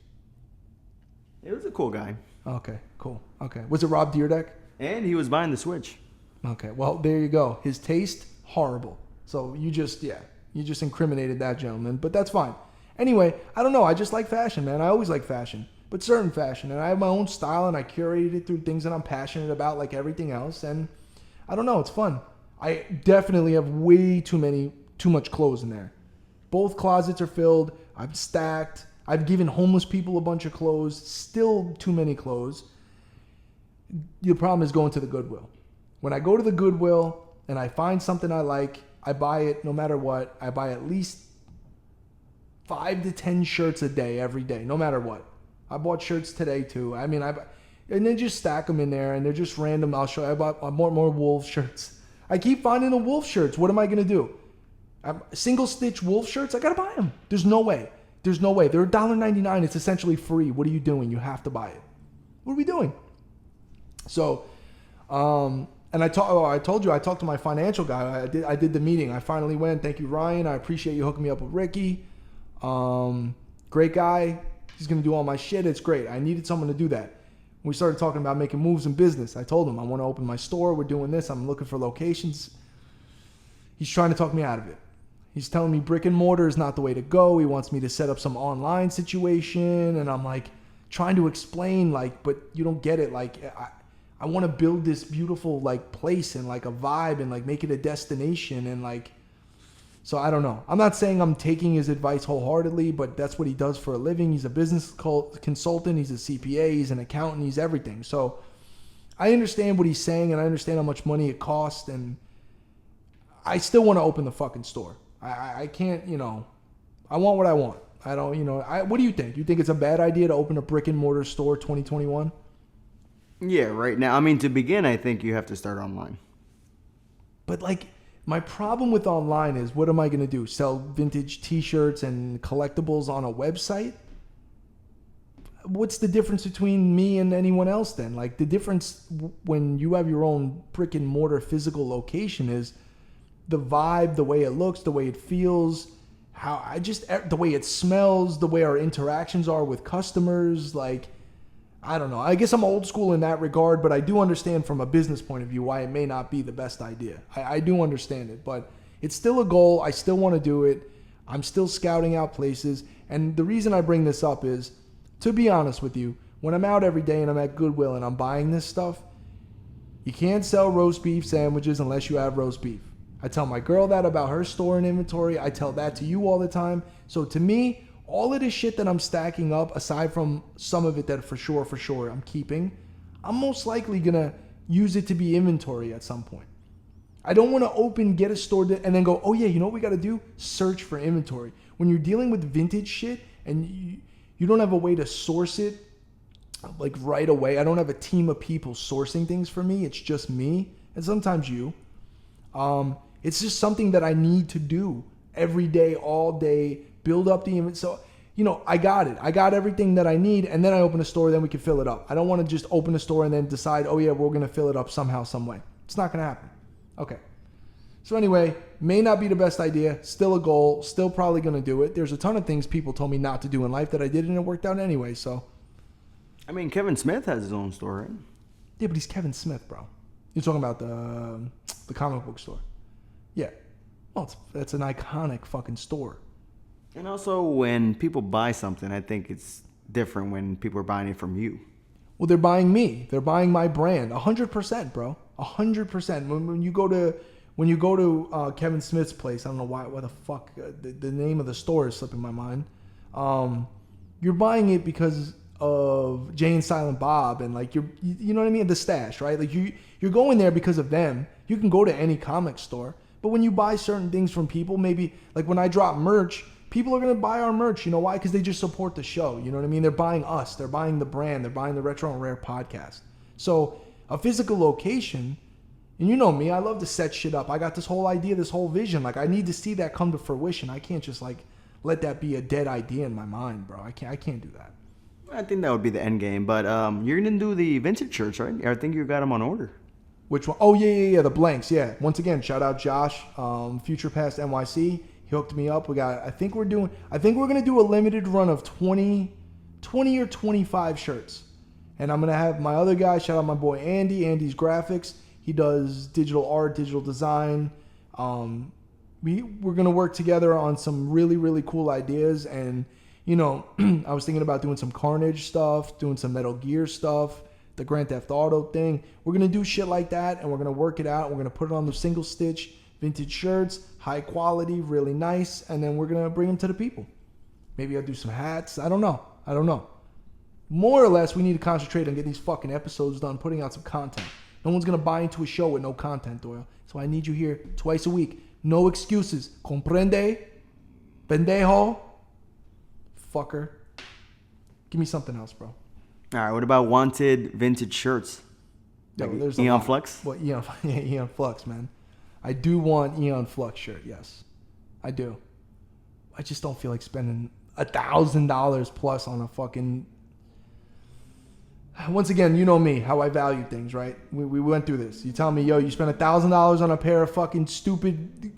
It was a cool guy. Okay, cool. Okay. Was it Rob Dyrdek? And he was buying the Switch. Okay, well, there you go. His taste, horrible. So you just incriminated that gentleman, but that's fine. Anyway, I don't know. I just like fashion, man. I always like fashion, but certain fashion. And I have my own style, and I curated it through things that I'm passionate about, like everything else. And I don't know. It's fun. I definitely have way too much clothes in there. Both closets are filled. I'm stacked. I've given homeless people a bunch of clothes. Still too many clothes. The problem is going to the Goodwill. When I go to the Goodwill and I find something I like, I buy it no matter what. I buy at least 5 to 10 shirts a day, every day, no matter what. I bought shirts today too. I mean, and they just stack them in there, and they're just random. I bought more Wolf shirts. I keep finding the Wolf shirts. What am I going to do? Single stitch Wolf shirts? I got to buy them. There's no way. They're $1.99. It's essentially free. What are you doing? You have to buy it. What are we doing? So, and I told you, I talked to my financial guy. I did the meeting. I finally went. Thank you, Ryan. I appreciate you hooking me up with Ricky. Great guy. He's going to do all my shit. It's great. I needed someone to do that. We started talking about making moves in business. I told him I want to open my store. We're doing this. I'm looking for locations. He's trying to talk me out of it. He's telling me brick and mortar is not the way to go. He wants me to set up some online situation. And I'm like trying to explain, but you don't get it. I want to build this beautiful place and a vibe and make it a destination. And so I don't know. I'm not saying I'm taking his advice wholeheartedly, but that's what he does for a living. He's a business consultant. He's a CPA. He's an accountant. He's everything. So I understand what he's saying, and I understand how much money it costs. And I still want to open the fucking store. I can't, I want what I want. I don't, what do you think? You think it's a bad idea to open a brick and mortar store 2021? Yeah, right now. I mean, to begin, I think you have to start online. But my problem with online is, what am I going to do? Sell vintage t-shirts and collectibles on a website? what's the difference between me and anyone else then? Like, the difference when you have your own brick and mortar physical location is the vibe, the way it looks, the way it feels, the way it smells, the way our interactions are with customers. Like, I don't know. I guess I'm old school in that regard, but I do understand from a business point of view why it may not be the best idea. I do understand it, but it's still a goal. I still want to do it. I'm still scouting out places. And the reason I bring this up is, to be honest with you, when I'm out every day and I'm at Goodwill and I'm buying this stuff, you can't sell roast beef sandwiches unless you have roast beef. I tell my girl that about her store and inventory. I tell that to you all the time. So to me, all of this shit that I'm stacking up, aside from some of it that for sure I'm keeping, I'm most likely going to use it to be inventory at some point. I don't want to get a store, and then go, oh yeah, you know what we got to do? Search for inventory. When you're dealing with vintage shit and you don't have a way to source it like right away. I don't have a team of people sourcing things for me. It's just me and sometimes you. It's just something that I need to do every day, all day, build up the inventory. So, I got it. I got everything that I need, and then I open a store, then we can fill it up. I don't want to just open a store and then decide, oh yeah, we're going to fill it up somehow, some way. It's not going to happen. Okay. So anyway, may not be the best idea. Still a goal. Still probably going to do it. There's a ton of things people told me not to do in life that I did, and it worked out anyway. So, I mean, Kevin Smith has his own store, right? Yeah, but he's Kevin Smith, bro. You're talking about the comic book store. Yeah. Well, that's an iconic fucking store. And also, when people buy something, I think it's different when people are buying it from you. Well, they're buying me. They're buying my brand. 100%, bro. 100%. When you go to Kevin Smith's place, I don't know why the fuck the name of the store is slipping my mind. You're buying it because of Jay and Silent Bob, and like you know what I mean, the stash, right? Like you're going there because of them. You can go to any comic store, but when you buy certain things from people, maybe like when I drop merch, people are gonna buy our merch. You know why? Because they just support the show. You know what I mean? They're buying us. They're buying the brand. They're buying the Retro and Rare podcast. So a physical location. And you know me, I love to set shit up. I got this whole idea, this whole vision. Like, I need to see that come to fruition. I can't just, like, let that be a dead idea in my mind, bro. I can't do that. I think that would be the end game. But you're going to do the vintage shirts, right? I think you got them on order. Which one? Oh, yeah, the blanks, yeah. Once again, shout out Josh, Future Past NYC. He hooked me up. I think we're going to do a limited run of 20 or 25 shirts. And I'm going to have my other guy, shout out my boy Andy, Andy's Graphics. He does digital art, digital design. We're going to work together on some really, really cool ideas. And, I was thinking about doing some Carnage stuff, doing some Metal Gear stuff, the Grand Theft Auto thing. We're going to do shit like that, and we're going to work it out. We're going to put it on the single stitch vintage shirts, high quality, really nice, and then we're going to bring them to the people. Maybe I'll do some hats. I don't know. More or less, we need to concentrate on getting these fucking episodes done, putting out some content. No one's going to buy into a show with no content, Doyle. So I need you here twice a week. No excuses. Comprende? Pendejo? Fucker. Give me something else, bro. All right, what about wanted vintage shirts? Yo, Like there's Eon Flux? Well, Eon Flux, man. I do want Eon Flux shirt, yes. I do. I just don't feel like spending $1,000 plus on a fucking... Once again, you know me, how I value things, right? We went through this. You tell me, yo, you spent $1,000 on a pair of fucking stupid,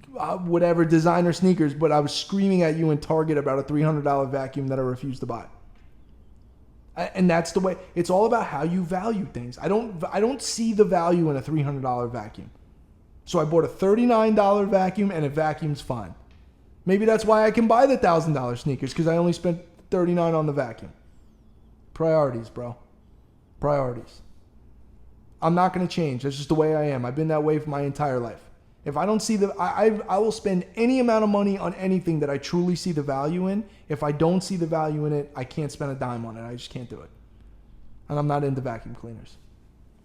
whatever, designer sneakers, but I was screaming at you in Target about a $300 vacuum that I refused to buy. And that's the way. It's all about how you value things. I don't see the value in a $300 vacuum. So I bought a $39 vacuum, and it vacuums fine. Maybe that's why I can buy the $1,000 sneakers, because I only spent $39 on the vacuum. Priorities, bro. Priorities. I'm not going to change. That's just the way I am. I've been that way for my entire life. If I don't see I will spend any amount of money on anything that I truly see the value in. If I don't see the value in it, I can't spend a dime on it. I just can't do it. And I'm not into vacuum cleaners.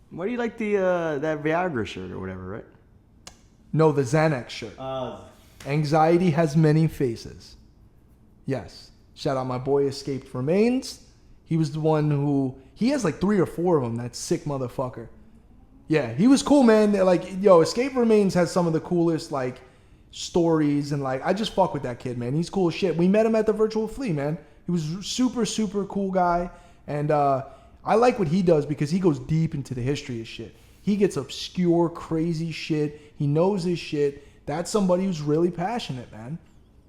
Why do you like the that Viagra shirt or whatever, right? No, the Xanax shirt. Anxiety has many faces. Yes. Shout out my boy Escaped Remains. He was the one who... He has like 3 or 4 of them, that sick motherfucker. Yeah, he was cool, man. They're like, yo, Escape Remains has some of the coolest, like, stories. And, like, I just fuck with that kid, man. He's cool as shit. We met him at the Virtual Flea, man. He was super, super cool guy. And I like what he does because he goes deep into the history of shit. He gets obscure, crazy shit. He knows his shit. That's somebody who's really passionate, man.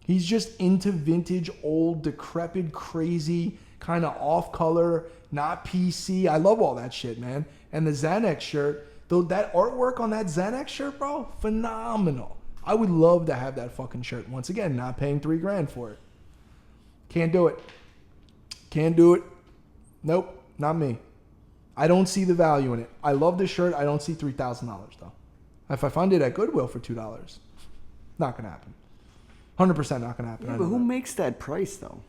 He's just into vintage, old, decrepit, crazy, kind of off-color, not PC. I love all that shit, man. And the Xanax shirt, though, that artwork on that Xanax shirt, bro, phenomenal. I would love to have that fucking shirt. Once again, not paying $3,000 for it. Can't do it. Can't do it. Nope, not me. I don't see the value in it. I love this shirt. I don't see $3,000 though. If I find it at Goodwill for $2, not gonna happen. 100% not gonna happen. Yeah, but who makes that price though?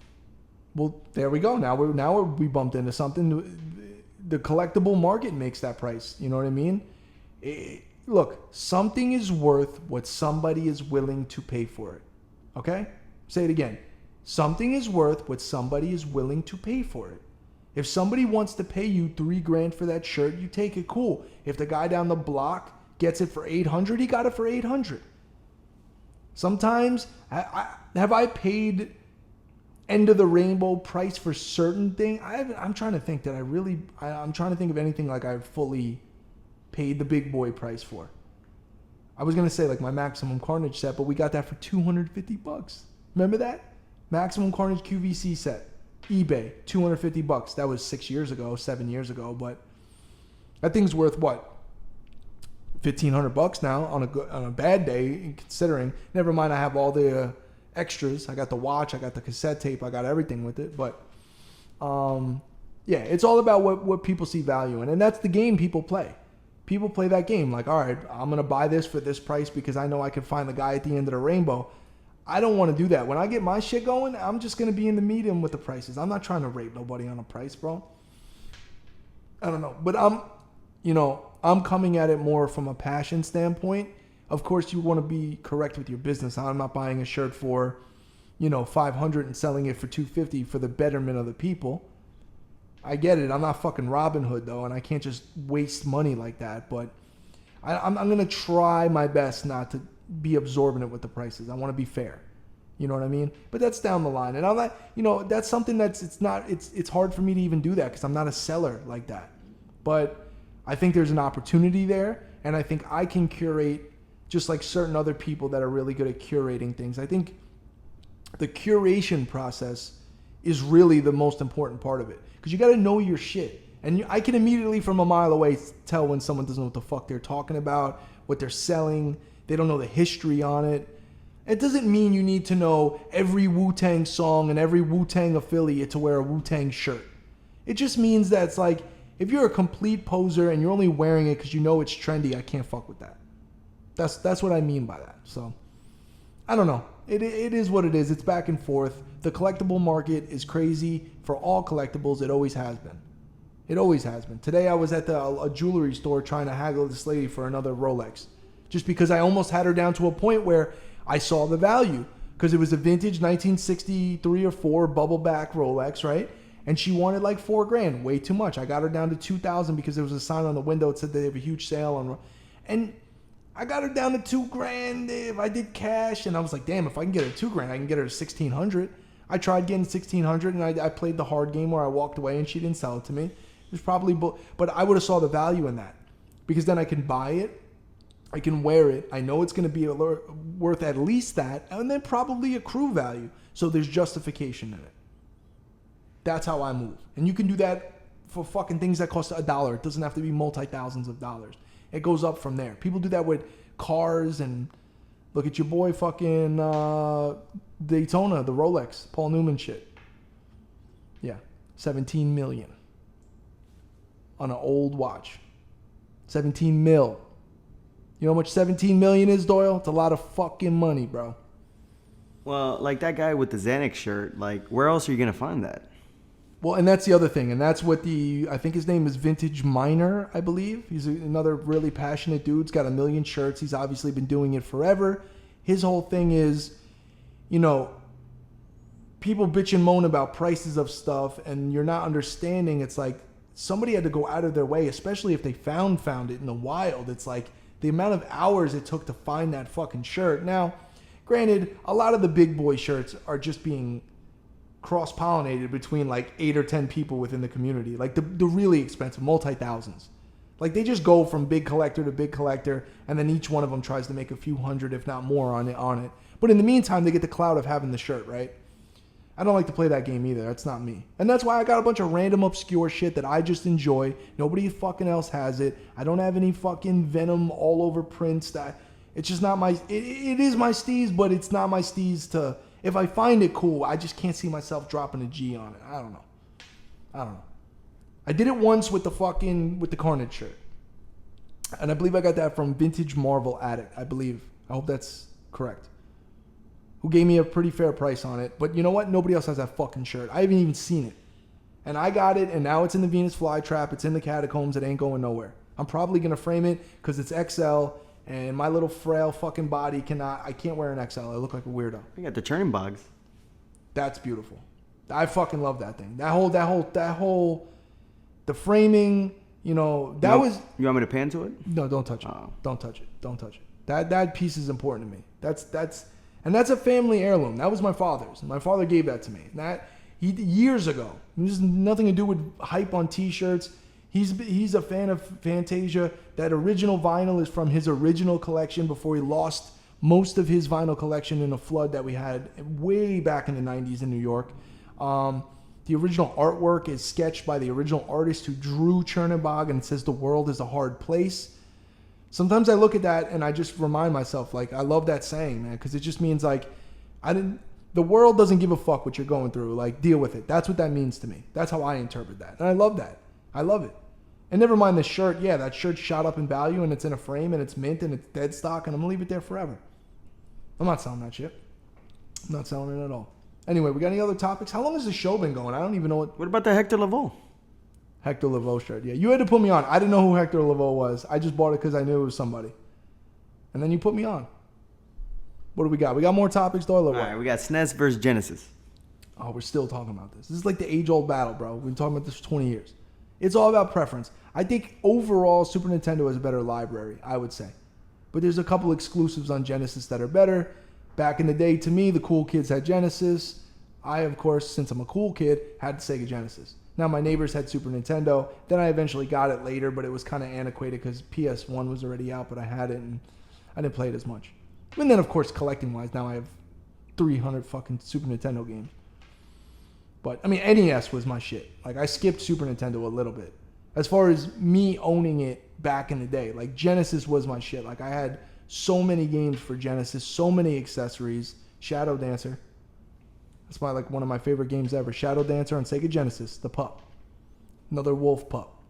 Well, there we go. Now we bumped into something. The collectible market makes that price. You know what I mean? Look, something is worth what somebody is willing to pay for it. Okay? Say it again. Something is worth what somebody is willing to pay for it. If somebody wants to pay you $3,000 for that shirt, you take it, cool. If the guy down the block gets it for $800, he got it for $800. Sometimes, have I paid end of the rainbow price for certain thing? I'm trying to think that I'm trying to think of anything like I fully paid the big boy price for. I was going to say like my Maximum Carnage set, but we got that for $250. Remember that? Maximum Carnage QVC set. eBay, $250. That was 7 years ago, but that thing's worth what? $1,500 now on a bad day, considering. Never mind, I have all the extras. I got the watch, I got the cassette tape, I got everything with it. But yeah, it's all about what people see value in, and that's the game people play. People play that game like, all right, I'm gonna buy this for this price because I know I can find the guy at the end of the rainbow. I don't want to do that. When I get my shit going, I'm just gonna be in the medium with the prices. I'm not trying to rape nobody on a price, bro. I don't know, but I'm coming at it more from a passion standpoint. Of course, you want to be correct with your business. I'm not buying a shirt for, $500 and selling it for $250 for the betterment of the people. I get it. I'm not fucking Robin Hood though, and I can't just waste money like that. But I'm gonna try my best not to be absorbent with the prices. I want to be fair. You know what I mean? But that's down the line, and I'm not. That's something it's hard for me to even do that because I'm not a seller like that. But I think there's an opportunity there, and I think I can curate just like certain other people that are really good at curating things. I think the curation process is really the most important part of it because you got to know your shit. And I can immediately from a mile away tell when someone doesn't know what the fuck they're talking about, what they're selling. They don't know the history on it. It doesn't mean you need to know every Wu-Tang song and every Wu-Tang affiliate to wear a Wu-Tang shirt. It just means that it's like, if you're a complete poser and you're only wearing it because you know it's trendy, I can't fuck with that. That's what I mean by that. So, I don't know. It is what it is. It's back and forth. The collectible market is crazy for all collectibles. It always has been. It always has been. Today I was at a jewelry store trying to haggle this lady for another Rolex. Just because I almost had her down to a point where I saw the value. Because it was a vintage 1963 or 4 bubble back Rolex, right? And she wanted like $4,000, way too much. I got her down to $2,000 because there was a sign on the window that said they have a huge sale on. And I got her down to $2,000 if I did cash. And I was like, damn, if I can get her $2,000, I can get her to $1,600. I tried getting $1,600 and I played the hard game where I walked away and she didn't sell it to me. It was probably, but I would have saw the value in that because then I can buy it. I can wear it. I know it's going to be worth at least that, and then probably accrue value. So there's justification in it. That's how I move. And you can do that for fucking things that cost $1. It doesn't have to be multi-thousands of dollars. It goes up from there. People do that with cars, and look at your boy fucking Daytona, the Rolex, Paul Newman shit. Yeah, 17 million on an old watch. 17 mil. You know how much 17 million is, Doyle? It's a lot of fucking money, bro. Well, like that guy with the Xanax shirt, like where else are you going to find that? Well, and that's the other thing. And that's what I think his name is Vintage Miner, I believe. He's another really passionate dude. He's got 1 million shirts. He's obviously been doing it forever. His whole thing is, people bitch and moan about prices of stuff and you're not understanding. It's like somebody had to go out of their way, especially if they found it in the wild. It's like the amount of hours it took to find that fucking shirt. Now, granted, a lot of the big boy shirts are just being cross-pollinated between like 8 or 10 people within the community. Like the really expensive, multi-thousands. Like they just go from big collector to big collector, and then each one of them tries to make a few hundred, if not more, on it. But in the meantime, they get the clout of having the shirt, right? I don't like to play that game either. That's not me. And that's why I got a bunch of random obscure shit that I just enjoy. Nobody fucking else has it. I don't have any fucking Venom all over prints. That it's just not my... It is my steez, but it's not my steez to... If I find it cool, I just can't see myself dropping a G on it. I don't know. I did it once with the Carnage shirt. And I believe I got that from Vintage Marvel Addict, I believe. I hope that's correct. Who gave me a pretty fair price on it. But you know what? Nobody else has that fucking shirt. I haven't even seen it. And I got it, and now it's in the Venus flytrap. It's in the catacombs. It ain't going nowhere. I'm probably going to frame it because it's XL, and my little frail fucking body I can't wear an XL. I look like a weirdo. You got the churning bogs. That's beautiful. I fucking love that thing. That whole, the framing, you know, that was... You want me to pan to it? No, don't touch it. Don't touch it. Don't touch it. That piece is important to me. And that's a family heirloom. That was my father's. My father gave that to me. Years ago. There's nothing to do with hype on T-shirts. He's a fan of Fantasia. That original vinyl is from his original collection before he lost most of his vinyl collection in a flood that we had way back in the 90s in New York. The original artwork is sketched by the original artist who drew Chernobog, and it says the world is a hard place. Sometimes I look at that and I just remind myself, like, I love that saying, man, because it just means, like, the world doesn't give a fuck what you're going through. Like, deal with it. That's what that means to me. That's how I interpret that. And I love that. I love it. And never mind the shirt. Yeah, that shirt shot up in value, and it's in a frame, and it's mint, and it's dead stock, and I'm going to leave it there forever. I'm not selling that shit. I'm not selling it at all. Anyway, we got any other topics? How long has the show been going? I don't even know what... What about the Hector Lavoe? Hector Lavoe shirt. Yeah, you had to put me on. I didn't know who Hector Lavoe was. I just bought it because I knew it was somebody. And then you put me on. What do we got? We got more topics, though? All right, we got Snes versus Genesis. Oh, we're still talking about this. This is like the age-old battle, bro. We've been talking about this for 20 years. It's all about preference. I think overall, Super Nintendo has a better library, I would say. But there's a couple exclusives on Genesis that are better. Back in the day, to me, the cool kids had Genesis. I, of course, since I'm a cool kid, had Sega Genesis. Now, my neighbors had Super Nintendo. Then I eventually got it later, but it was kind of antiquated because PS1 was already out, but I had it, and I didn't play it as much. And then, of course, collecting-wise, now I have 300 fucking Super Nintendo games. But, I mean, NES was my shit. Like, I skipped Super Nintendo a little bit. As far as me owning it back in the day, like, Genesis was my shit. Like, I had so many games for Genesis, so many accessories. Shadow Dancer. That's one of my favorite games ever. Shadow Dancer on Sega Genesis. The pup. Another wolf pup.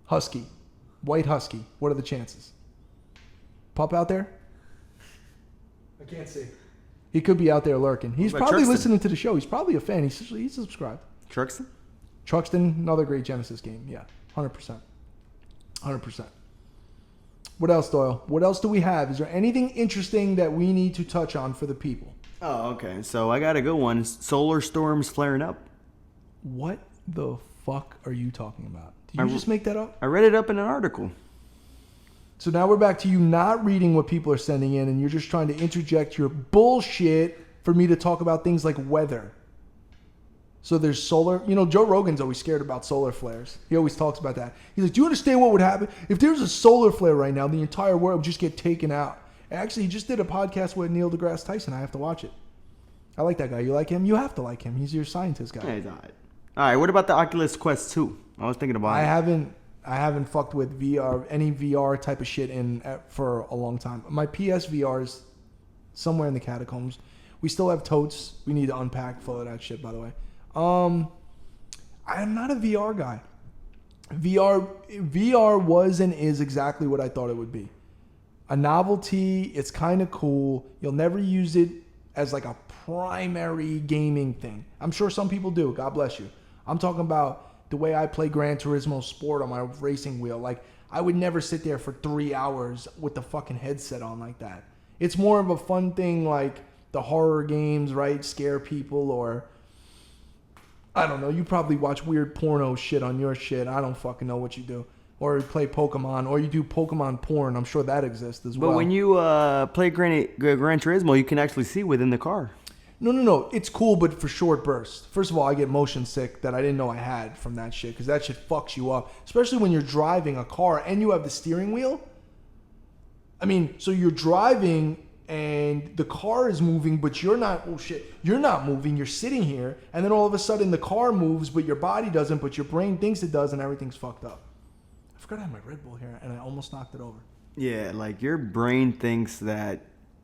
Husky. White husky. What are the chances? Pup out there? I can't see. He could be out there lurking. He's probably listening to the show. He's probably a fan. He's subscribed. Truxton? Truxton, another great Genesis game. Yeah, 100%. 100%. What else, Doyle? What else do we have? Is there anything interesting that we need to touch on for the people? Oh, okay. So I got a good one. Solar storms flaring up. What the fuck are you talking about? Did you just make that up? I read it up in an article. So now we're back to you not reading what people are sending in, and you're just trying to interject your bullshit for me to talk about things like weather. So there's solar. You know, Joe Rogan's always scared about solar flares. He always talks about that. He's like, do you understand what would happen? If there's a solar flare right now, the entire world would just get taken out. Actually, he just did a podcast with Neil deGrasse Tyson. I have to watch it. I like that guy. You like him? You have to like him. He's your scientist guy. Yeah, he's all right. All right, what about the Oculus Quest 2? I was thinking about it. I haven't fucked with any VR type of shit for a long time. My PSVR is somewhere in the catacombs. We still have totes. We need to unpack full of that shit, by the way. I'm not a VR guy. VR was and is exactly what I thought it would be. A novelty. It's kind of cool. You'll never use it as like a primary gaming thing. I'm sure some people do. God bless you. I'm talking about the way I play Gran Turismo Sport on my racing wheel. Like, I would never sit there for 3 hours with the fucking headset on like that. It's more of a fun thing like the horror games, right? Scare people, or I don't know. You probably watch weird porno shit on your shit. I don't fucking know what you do. Or you play Pokemon, or you do Pokemon porn. I'm sure that exists as well. But when you play Gran Turismo, you can actually see within the car. No. It's cool, but for short bursts. First of all, I get motion sick that I didn't know I had from that shit, because that shit fucks you up, especially when you're driving a car and you have the steering wheel. I mean, so you're driving and the car is moving, but you're not. Oh shit, you're not moving. You're sitting here, and then all of a sudden the car moves, but your body doesn't, but your brain thinks it does, and everything's fucked up. I forgot I had my Red Bull here, and I almost knocked it over. Yeah, like your brain thinks that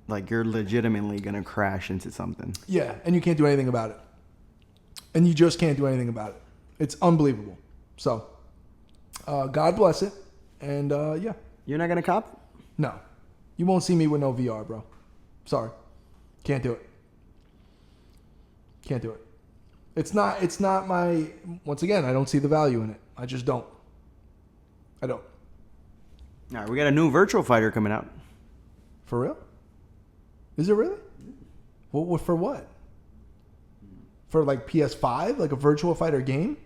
like you're legitimately gonna crash into something. Yeah, and you can't do anything about it. And you just can't do anything about it. It's unbelievable. So, God bless it. And yeah. You're not gonna cop? No. You won't see me with no VR, bro. Sorry. Can't do it. Can't do it. It's not my, once again, I don't see the value in it. I just don't. I don't. All right, we got a new Virtual Fighter coming out. For real? Is it really? What for what? For like PS5? Like a Virtual Fighter game?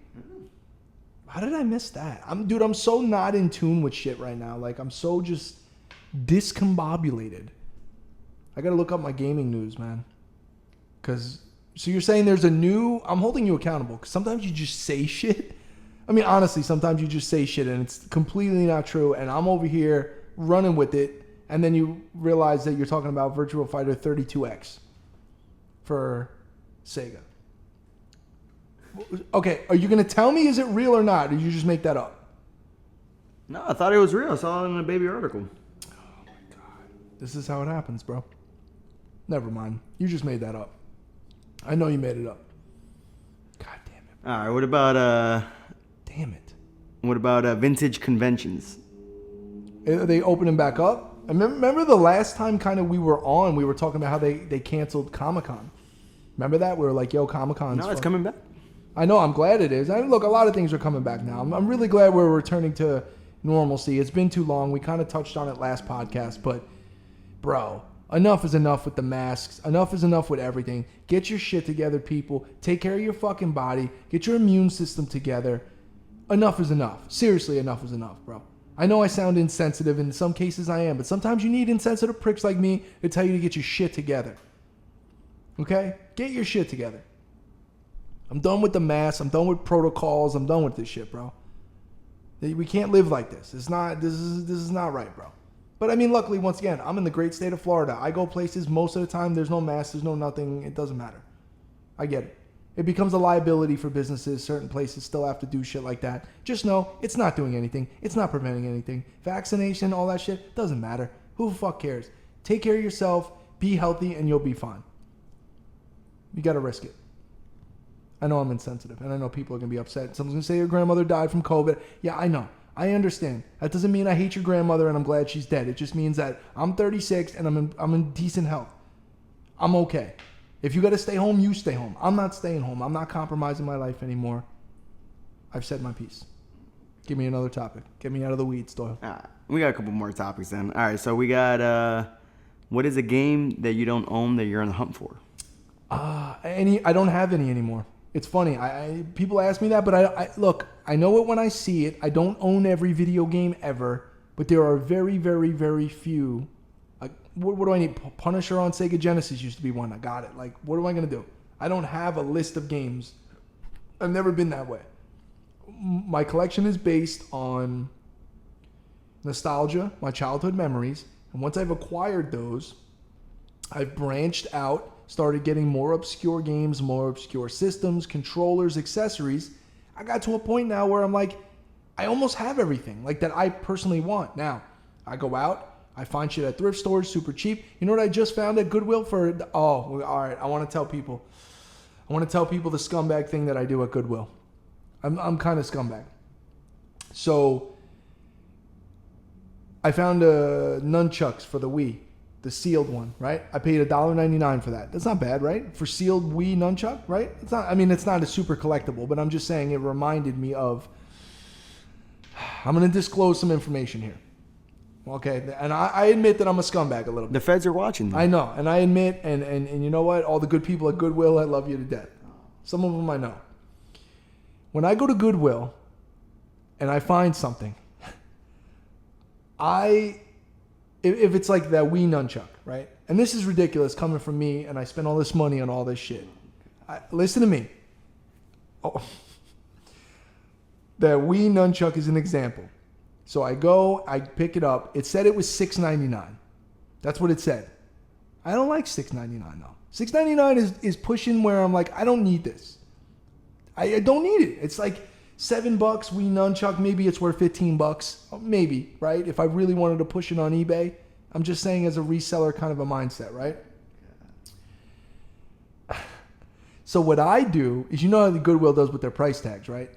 How did I miss that? I'm so not in tune with shit right now. Like, I'm so just discombobulated. I gotta look up my gaming news, man. So you're saying there's a new... I'm holding you accountable, because sometimes you just say shit. I mean, honestly, sometimes you just say shit and it's completely not true, and I'm over here running with it, and then you realize that you're talking about Virtual Fighter 32X for Sega. Okay, are you going to tell me is it real or not, or did you just make that up? No, I thought it was real. I saw it in a baby article. Oh my God. This is how it happens, bro. Never mind. You just made that up. I know you made it up. God damn it. All right, what about Damn it. what about vintage conventions? Are they opening back up? I remember the last time kind of we were on, we were talking about how they canceled Comic-Con. Remember that? We were like, yo, Comic-Con's No, it's coming back. I know, I'm glad it is. I mean, look, a lot of things are coming back now. I'm really glad we're returning to normalcy. It's been too long. We kind of touched on it last podcast, but bro, enough is enough with the masks. Enough is enough with everything. Get your shit together, people. Take care of your fucking body. Get your immune system together. Enough is enough. Seriously, enough is enough, bro. I know I sound insensitive. In some cases I am, but sometimes you need insensitive pricks like me to tell you to get your shit together. Okay? Get your shit together. I'm done with the masks. I'm done with protocols. I'm done with this shit, bro. We can't live like this. This is not right, bro. But I mean, luckily, once again, I'm in the great state of Florida. I go places most of the time. There's no masks. There's no nothing. It doesn't matter. I get it. It becomes a liability for businesses. Certain places still have to do shit like that. Just know it's not doing anything. It's not preventing anything. Vaccination, all that shit, doesn't matter. Who the fuck cares? Take care of yourself. Be healthy, and you'll be fine. You got to risk it. I know I'm insensitive, and I know people are going to be upset. Someone's going to say your grandmother died from COVID. Yeah, I know. I understand. That doesn't mean I hate your grandmother and I'm glad she's dead. It just means that I'm 36 and I'm in decent health. I'm okay. If you got to stay home, you stay home. I'm not staying home. I'm not compromising my life anymore. I've said my piece. Give me another topic. Get me out of the weeds, Doyle. All right, we got a couple more topics then. All right, so we got what is a game that you don't own that you're on the hunt for? I don't have any anymore. It's funny. People ask me that, but I look, I know it when I see it. I don't own every video game ever, but there are very, very, very few. What do I need? Punisher on Sega Genesis used to be one. I got it. Like, what am I going to do? I don't have a list of games. I've never been that way. My collection is based on nostalgia, my childhood memories, and once I've acquired those, I've branched out, started getting more obscure games, more obscure systems, controllers, accessories. I got to a point now where I'm like, I almost have everything like that I personally want. Now, I go out, I find shit at thrift stores, super cheap. You know what I just found at Goodwill for? Oh, all right. I want to tell people the scumbag thing that I do at Goodwill. I'm kind of scumbag. So I found nunchucks for the Wii. The sealed one, right? I paid $1.99 for that. That's not bad, right? For sealed Wii nunchuck, right? It's not. I mean, it's not a super collectible, but I'm just saying it reminded me of. I'm going to disclose some information here, okay? And I admit that I'm a scumbag a little bit. The feds are watching them. I know, and I admit, and you know what? All the good people at Goodwill, I love you to death. Some of them I know. When I go to Goodwill, and I find something, if it's like that Wii nunchuck, right? And this is ridiculous coming from me, and I spend all this money on all this shit. Listen to me. Oh. That Wii nunchuck is an example. So I go, I pick it up. It said it was $6.99. That's what it said. I don't like $6.99 though. $6.99 is pushing where I'm like, I don't need this. I don't need it. It's like $7 Wii nunchuck. Maybe it's worth $15. Maybe, right? If I really wanted to push it on eBay. I'm just saying as a reseller kind of a mindset, right? So what I do is, you know how the Goodwill does with their price tags, right?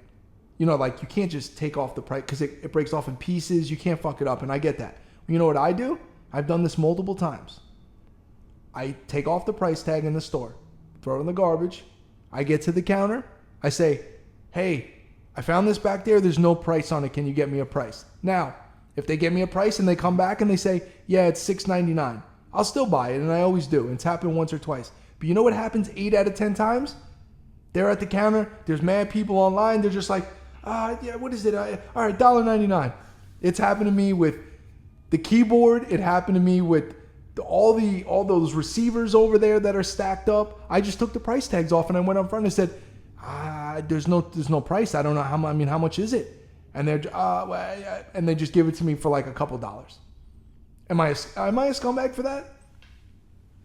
You know, like you can't just take off the price because it breaks off in pieces. You can't fuck it up, and I get that. You know what I do? I've done this multiple times. I take off the price tag in the store, throw it in the garbage. I get to the counter. I say, hey, I found this back there. There's no price on it. Can you get me a price? Now, if they get me a price and they come back and they say, yeah, it's $6.99, I'll still buy it, and I always do. It's happened once or twice. But you know what happens 8 out of 10 times? They're at the counter. There's mad people online. They're just like, yeah, what is it? All right, $1.99. It's happened to me with the keyboard. It happened to me with all those receivers over there that are stacked up. I just took the price tags off and I went up front and said, there's no price. I don't know how much is it? And and they just give it to me for like a couple dollars. Am I a scumbag for that?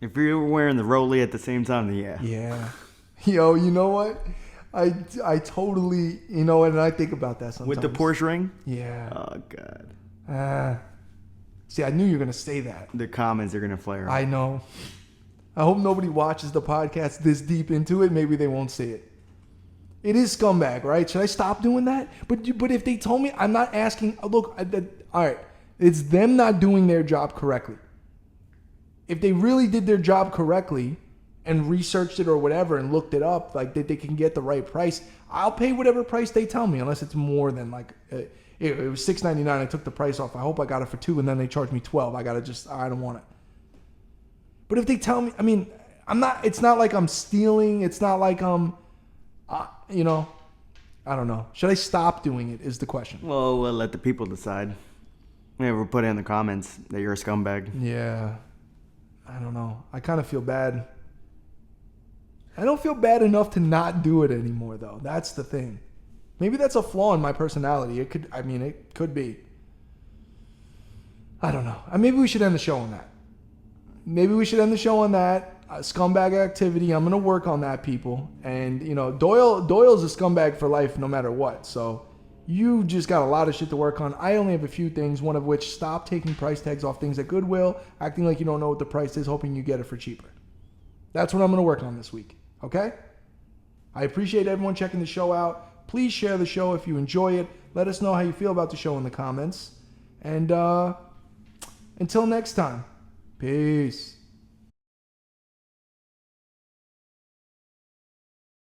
If you were wearing the Rolly at the same time, then yeah. Yeah. Yo, you know what? I totally, and I think about that sometimes. With the Porsche ring? Yeah. Oh, God. See, I knew you were going to say that. The comments are going to flare up. I know. I hope nobody watches the podcast this deep into it. Maybe they won't see it. It is scumbag, right? Should I stop doing that? But if they told me, I'm not asking, look, all right, it's them not doing their job correctly. If they really did their job correctly and researched it or whatever and looked it up, like that they can get the right price, I'll pay whatever price they tell me, unless it's more than like, it was $6.99. I took the price off. I hope I got it for $2, and then they charged me $12. I don't want it. But if they tell me, it's not like I'm stealing. It's not like I don't know. Should I stop doing it is the question. Well, we'll let the people decide. Yeah, we'll put it in the comments that you're a scumbag. Yeah. I don't know. I kind of feel bad. I don't feel bad enough to not do it anymore, though. That's the thing. Maybe that's a flaw in my personality. It could be. I don't know. Maybe we should end the show on that. Scumbag activity. I'm going to work on that, people. And, Doyle's a scumbag for life no matter what. So you just got a lot of shit to work on. I only have a few things, one of which, stop taking price tags off things at Goodwill, acting like you don't know what the price is, hoping you get it for cheaper. That's what I'm going to work on this week. Okay? I appreciate everyone checking the show out. Please share the show if you enjoy it. Let us know how you feel about the show in the comments. And until next time, peace.